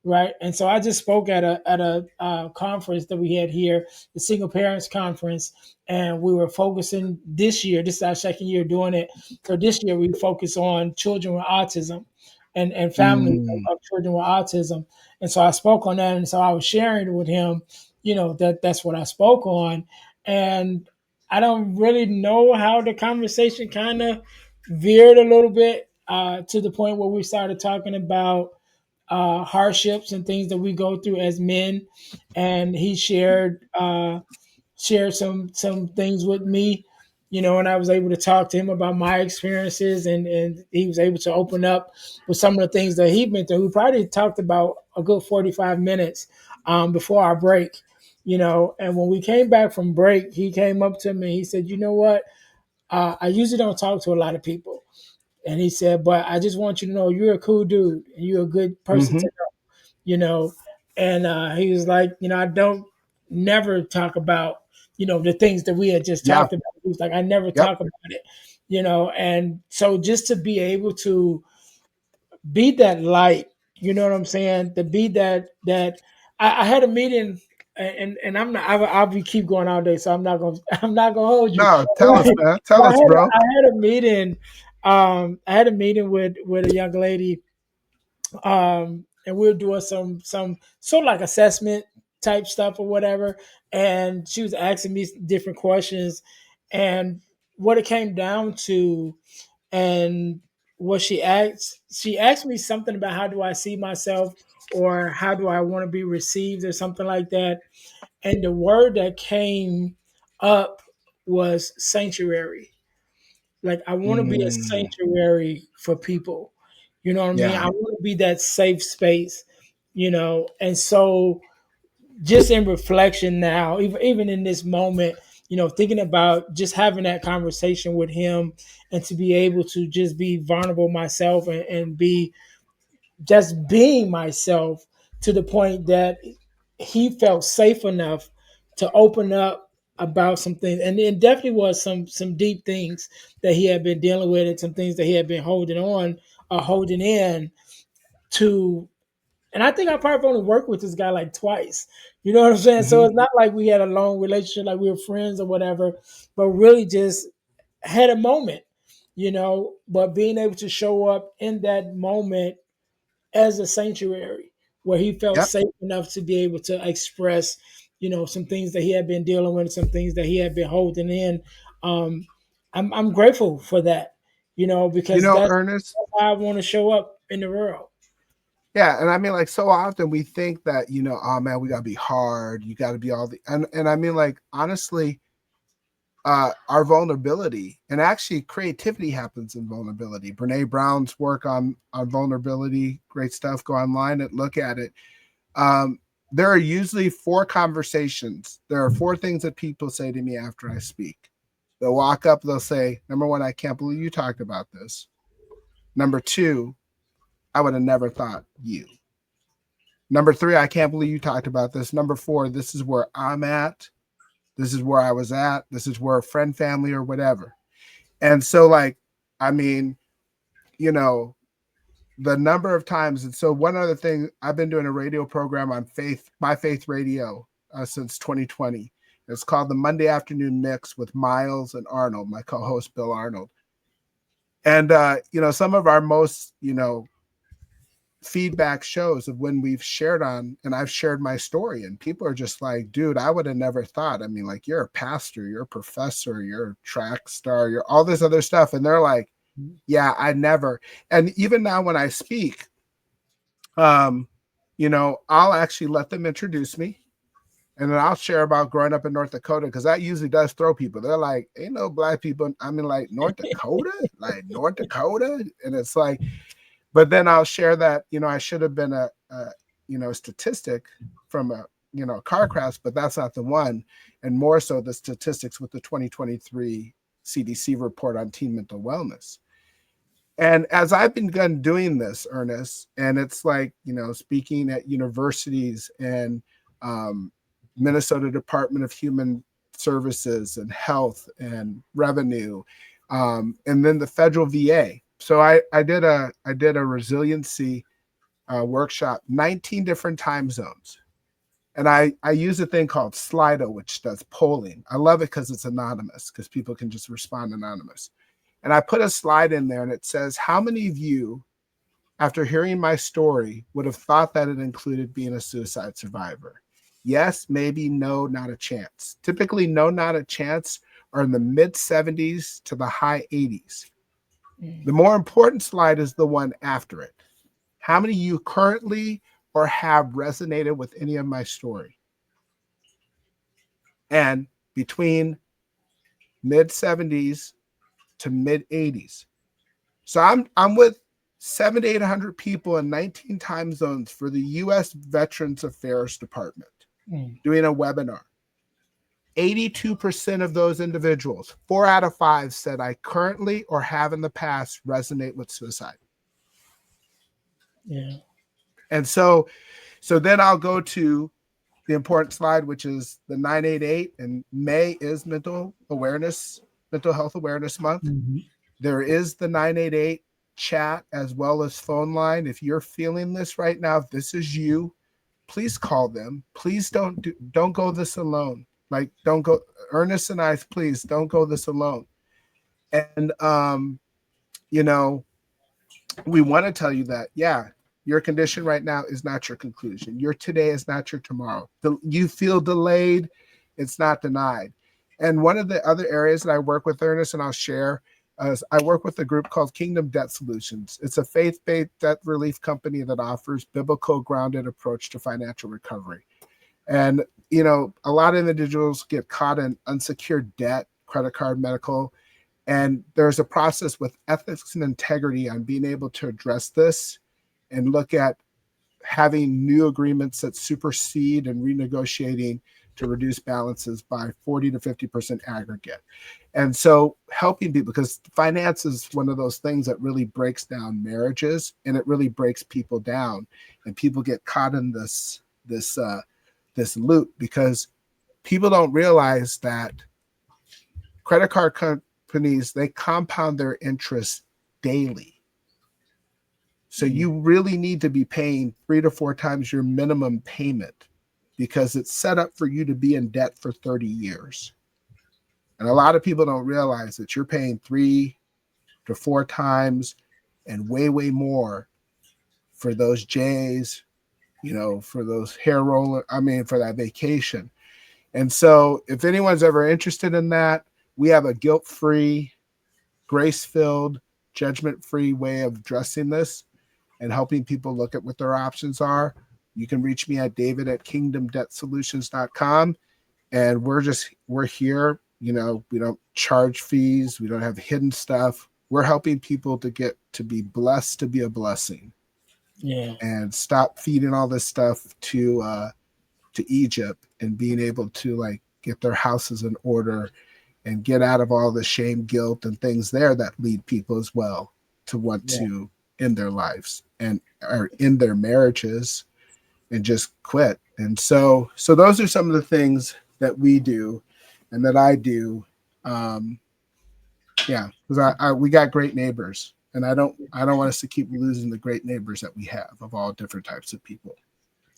Right, and so I just spoke at a conference that we had here, the Single Parents Conference, and we were focusing this year. This is our second year doing it. So this year we focus on children with autism, and families Mm. of children with autism. And so I spoke on that, and so I was sharing with him, that's what I spoke on, and I don't really know how the conversation kind of veered a little bit to the point where we started talking about hardships and things that we go through as men, and he shared some things with me, and I was able to talk to him about my experiences, and he was able to open up with some of the things that he'd been through. We probably talked about a good 45 minutes before our break, and when we came back from break, he came up to me. He said, "You know what? I usually don't talk to a lot of people." And he said, "But I just want you to know you're a cool dude and you're a good person to Mm-hmm. know, you know." And he was like, "I don't never talk about, the things that we had just Yeah. talked about." He was like, "I never Yep. talk about it, And so just to be able to be that light, you know what I'm saying? To be that I had a meeting, and I'm not, I'll be keep going all day, so I'm not gonna I'm not gonna hold you. No, tell us, man. Tell But us, bro. I had a meeting. I had a meeting with a young lady, and we were doing some sort of like assessment type stuff or whatever. And she was asking me different questions, and what it came down to, and what she asked me something about how do I see myself, or how do I want to be received, or something like that. And the word that came up was sanctuary. Like, I want to be a Mm. sanctuary for people. You know what I mean? Yeah. I want to be that safe space, And so, just in reflection now, even in this moment, thinking about just having that conversation with him, and to be able to just be vulnerable myself, and be just being myself, to the point that he felt safe enough to open up about some things. And it definitely was some deep things that he had been dealing with, and some things that he had been holding on or holding in to And I think I probably only worked with this guy like twice. You know what I'm saying? So Hmm. it's not like we had a long relationship, like we were friends or whatever, but really just had a moment, but being able to show up in that moment as a sanctuary where he felt Yep. safe enough to be able to express, some things that he had been dealing with, some things that he had been holding in. Um, I'm grateful for that, You because know, that's Ernest. how I want to show up in the world. Yeah, and I mean, like, so often we think that, oh man, we gotta be hard. You gotta be all the and I mean, like, honestly, our vulnerability and actually creativity happens in vulnerability. Brene Brown's work on vulnerability, great stuff. Go online and look at it. Um, there are usually four conversations. There are four things that people say to me after I speak. They'll walk up, they'll say, number one, I can't believe you talked about this. Number two, I would have never thought you. Number three, I can't believe you talked about this. Number four, this is where I'm at. This is where I was at. This is where a friend, family, or whatever. And so, like, I mean, you know, the number of times. And so, one other thing, I've been doing a radio program on My Faith Radio, since 2020. It's called the Monday Afternoon Mix with Myles and Arnold, my co host, Bill Arnold. And, some of our most, feedback shows of when we've shared on, and I've shared my story, and people are just like, dude, I would have never thought. I mean, like, you're a pastor, you're a professor, you're a track star, you're all this other stuff. And they're like, yeah, I never. And even now when I speak, um, I'll actually let them introduce me. And then I'll share about growing up in North Dakota, because that usually does throw people. They're like, ain't no black people. I mean, like, North Dakota? Like, North Dakota? And it's like, but then I'll share that, I should have been a statistic from a car crash, but that's not the one. And more so the statistics with the 2023 CDC report on teen mental wellness. And as I've begun doing this, Ernest, and it's like, speaking at universities and Minnesota Department of Human Services and Health and Revenue, and then the federal VA. So I did a resiliency workshop, 19 different time zones. And I use a thing called Slido, which does polling. I love it because it's anonymous, because people can just respond anonymous. And I put a slide in there and it says, how many of you, after hearing my story, would have thought that it included being a suicide survivor? Yes, maybe, no, not a chance. Typically, no, not a chance are in the mid 70s to the high 80s. The more important slide is the one after it. How many of you currently or have resonated with any of my story? And between mid 70s to mid 80s. So I'm with 700 to 800 people in 19 time zones for the U.S. Veterans Affairs Department doing a webinar. 82% of those individuals, 4 out of 5, said I currently or have in the past resonate with suicide. Yeah. And so then I'll go to the important slide, which is the 988. And May is mental health awareness month. Mm-hmm. There is the 988 chat as well as phone line. If you're feeling this right now, if this is you, please call them. Please don't go this alone. Like, don't go, Ernest and I, please don't go this alone. And you know, we want to tell you that, yeah, your condition right now is not your conclusion. Your today is not your tomorrow. You feel delayed, it's not denied. And one of the other areas that I work with, Ernest, and I'll share, I work with a group called Kingdom Debt Solutions. It's a faith-based debt relief company that offers biblical grounded approach to financial recovery. And, a lot of individuals get caught in unsecured debt, credit card, medical, and there's a process with ethics and integrity on being able to address this and look at having new agreements that supersede and renegotiating to reduce balances by 40 to 50% aggregate. And so helping people, because finance is one of those things that really breaks down marriages, and it really breaks people down, and people get caught in this loop because people don't realize that credit card companies, they compound their interest daily. So you really need to be paying 3 to 4 times your minimum payment because it's set up for you to be in debt for 30 years. And a lot of people don't realize that you're paying 3 to 4 times and way, way more for those J's, for those hair roller, for that vacation. And so if anyone's ever interested in that, we have a guilt free, grace filled, judgment free way of addressing this and helping people look at what their options are. You can reach me at david@kingdomdebtsolutions.com. And we're here. We don't charge fees. We don't have hidden stuff. We're helping people to get to be blessed, to be a blessing, Yeah. and stop feeding all this stuff to Egypt and being able to like get their houses in order and get out of all the shame, guilt, and things there that lead people as well to want Yeah. to end their lives and or end their marriages and just quit. And so those are some of the things that we do and that I do. Um, yeah, because we got great neighbors, and I don't want us to keep losing the great neighbors that we have of all different types of people.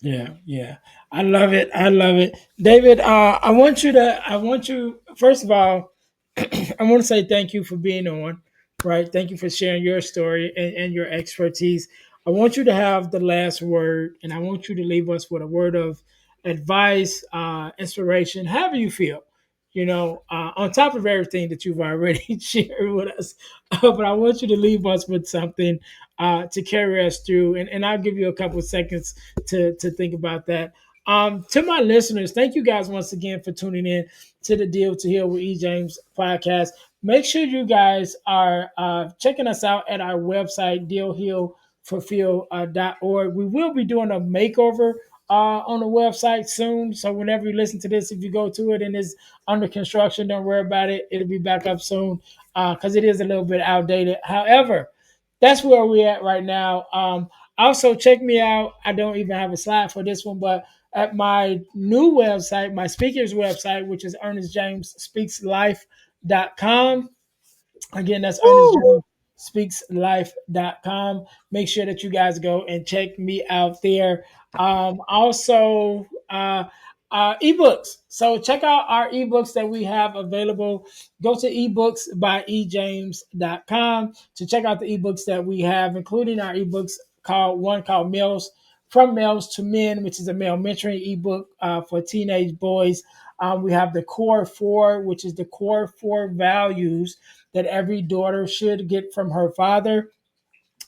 Yeah, yeah. I love it. I love it. David, I want you, first of all, I want to say thank you for being on, right? Thank you for sharing your story and your expertise. I want you to have the last word, and I want you to leave us with a word of advice, inspiration, however you feel. On top of everything that you've already shared with us, but I want you to leave us with something to carry us through, and I'll give you a couple of seconds to think about that. To my listeners, thank you guys once again for tuning in to the Deal to Heal with E. James podcast. Make sure you guys are checking us out at our website, dealhealfulfill.org. We will be doing a makeover on the website soon. So whenever you listen to this, if you go to it and it's under construction, don't worry about it. It'll be back up soon because it is a little bit outdated. However, that's where we're at right now. Also, check me out. I don't even have a slide for this one, but at my new website, my speaker's website, which is ernestjamesspeakslife.com. Again, that's Woo! ernestjamesspeakslife.com. Make sure that you guys go and check me out there. Also, ebooks. So check out our ebooks that we have available. Go to ebooksbyejames.com to check out the ebooks that we have, including our ebooks called Myles, From Males to Men, which is a male mentoring ebook for teenage boys. We have the Core Four, which is the core four values that every daughter should get from her father.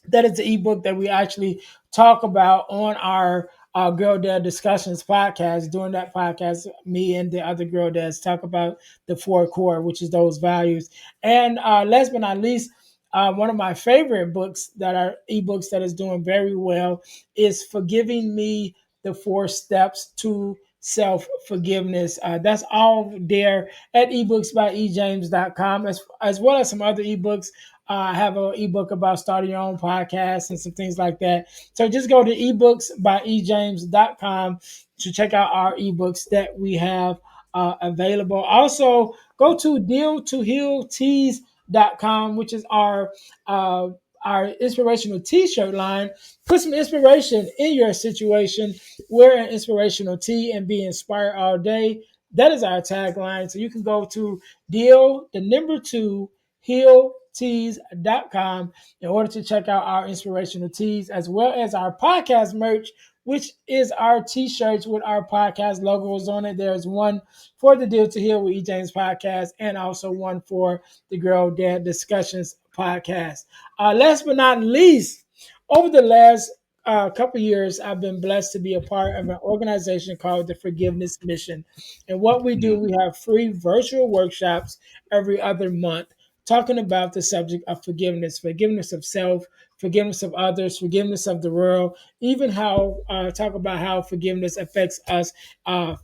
That is the ebook that we actually talk about on our Girl Dad Discussions podcast. During that podcast, me and the other girl dads talk about the four core, which is those values. And last but not least, one of my favorite books that are ebooks that is doing very well is Forgiving Me, the Four Steps to Self Forgiveness. That's all there at ebooksbyejames.com, as well as some other ebooks. I have an ebook about starting your own podcast and some things like that. So just go to ebooksbyejames.com to check out our ebooks that we have available. Also, go to dealtohealtees.com, which is uh, our inspirational t-shirt line. Put some inspiration in your situation. Wear an inspirational tee and be inspired all day. That is our tagline. So you can go to deal, the number two, healtees.com in order to check out our inspirational tees as well as our podcast merch, which is our t-shirts with our podcast logos on it. There's one for the Deal to Heal with E. James podcast and also one for the Girl Dad Discussions podcast. Last but not least, over the last couple years, I've been blessed to be a part of an organization called the Forgiveness Mission. And what we do, we have free virtual workshops every other month talking about the subject of forgiveness, forgiveness of self, forgiveness of others, forgiveness of the world, even how talk about how forgiveness affects us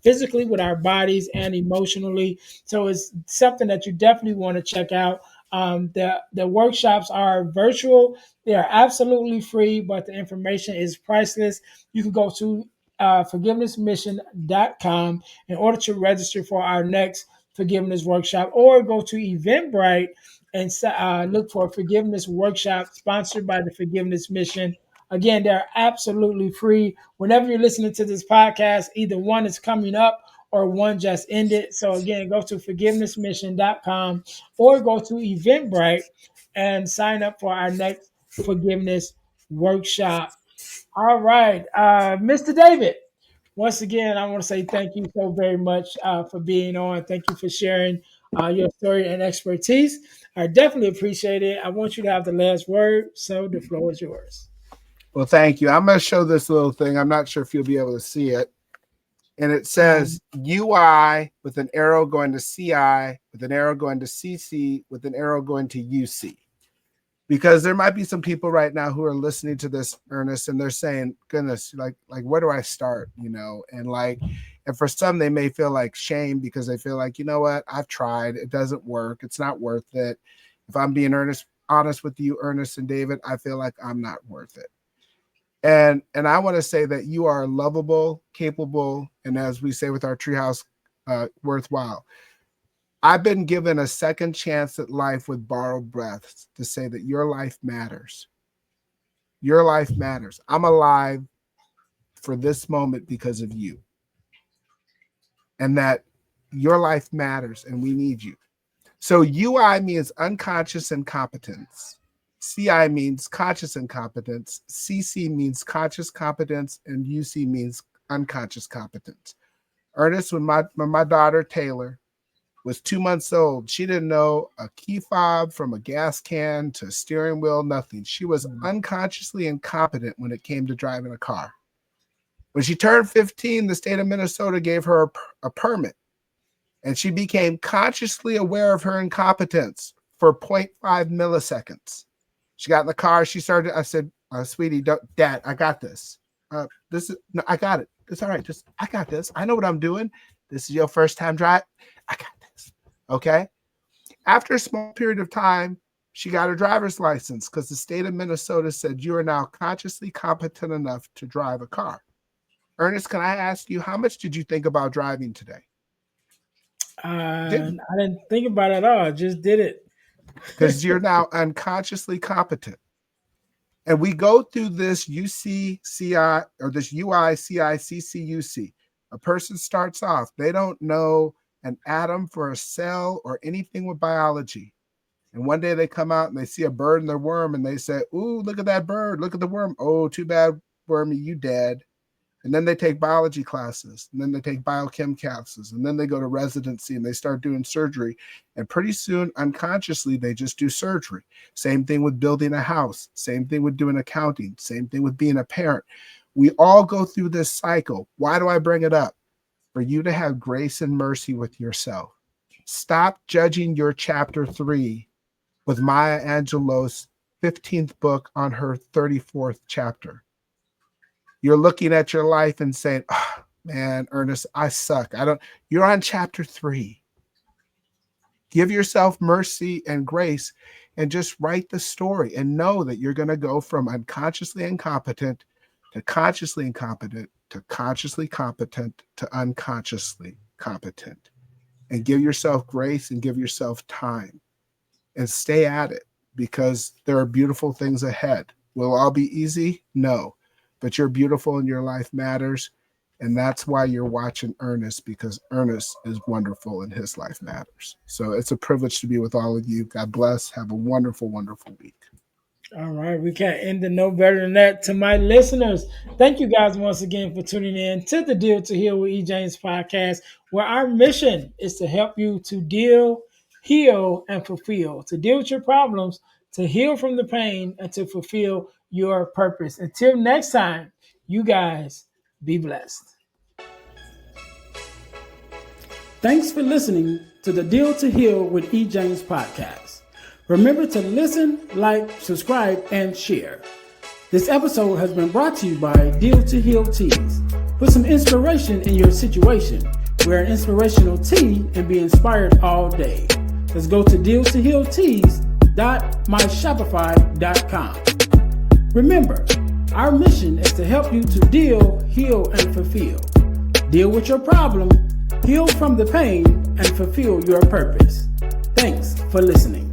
physically with our bodies and emotionally. So it's something that you definitely want to check out. The workshops are virtual. They are absolutely free, but the information is priceless. You can go to forgivenessmission.com in order to register for our next forgiveness workshop, or go to Eventbrite and look for a forgiveness workshop sponsored by the Forgiveness Mission. Again, they're absolutely free. Whenever you're listening to this podcast, either one is coming up or one just ended. So again, go to forgivenessmission.com or go to Eventbrite and sign up for our next forgiveness workshop. All right, Mr. David. Once again, I want to say thank you so very much for being on. Thank you for sharing your story and expertise. I definitely appreciate it. I want you to have the last word, so the floor is yours. Well, thank you. I'm going to show this little thing. I'm not sure if you'll be able to see it. And it says UI with an arrow going to CI, with an arrow going to CC, with an arrow going to UC. Because there might be some people right now who are listening to this, Ernest, and they're saying, goodness, like where do I start? And for some, they may feel like shame because they feel like, you know what, I've tried. It doesn't work. It's not worth it. If I'm being honest with you, Ernest and David, I feel like I'm not worth it. And I want to say that you are lovable, capable, and as we say with our treehouse, worthwhile. I've been given a second chance at life with borrowed breaths to say that your life matters. Your life matters. I'm alive for this moment because of you. And that your life matters and we need you. So UI means unconscious incompetence. CI means conscious incompetence. CC means conscious competence. And UC means unconscious competence. Ernest, when my daughter Taylor was 2 months old, she didn't know a key fob from a gas can to a steering wheel, nothing. She was unconsciously incompetent when it came to driving a car. When she turned 15, the state of Minnesota gave her a permit, and she became consciously aware of her incompetence for 0.5 milliseconds. She got in the car. She started. I said, "Sweetie, Dad, I got this. No, I got it. It's all right. I got this. I know what I'm doing. This is your first time drive. I got this. Okay." After a small period of time, she got her driver's license because the state of Minnesota said you are now consciously competent enough to drive a car. Ernest, can I ask you, how much did you think about driving today? I didn't think about it at all. I just did it. Because you're now unconsciously competent. And we go through this UCCI or this UICICCUC. A person starts off, they don't know an atom for a cell or anything with biology. And one day they come out and they see a bird and their worm and they say, "Ooh, look at that bird. Look at the worm. Oh, too bad, wormy, you dead." And then they take biology classes, and then they take biochem classes, and then they go to residency and they start doing surgery. And pretty soon, unconsciously, they just do surgery. Same thing with building a house. Same thing with doing accounting. Same thing with being a parent. We all go through this cycle. Why do I bring it up? For you to have grace and mercy with yourself. Stop judging your chapter 3 with Maya Angelou's 15th book on her 34th chapter. You're looking at your life and saying, "Oh, man, Ernest, I suck. You're on chapter 3. Give yourself mercy and grace and just write the story and know that you're going to go from unconsciously incompetent to consciously incompetent to consciously competent to unconsciously competent. And give yourself grace and give yourself time and stay at it because there are beautiful things ahead. Will it all be easy? No. But you're beautiful and your life matters. And that's why you're watching Ernest, because Ernest is wonderful and his life matters. So it's a privilege to be with all of you. God bless. Have a wonderful, wonderful week. All right. We can't end it no better than that. To my listeners, thank you guys once again for tuning in to the Deal to Heal with E. James podcast, where our mission is to help you to deal, heal, and fulfill, to deal with your problems, to heal from the pain, and to fulfill your purpose. Until next time, you guys be blessed. Thanks for listening to the Deal to Heal with E. James podcast. Remember to listen, like, subscribe, and share. This episode has been brought to you by Deal to Heal Teas. Put some inspiration in your situation. Wear an inspirational tea and be inspired all day. Let's go to dealtohealteas.myshopify.com. Remember, our mission is to help you to deal, heal, and fulfill. Deal with your problem, heal from the pain, and fulfill your purpose. Thanks for listening.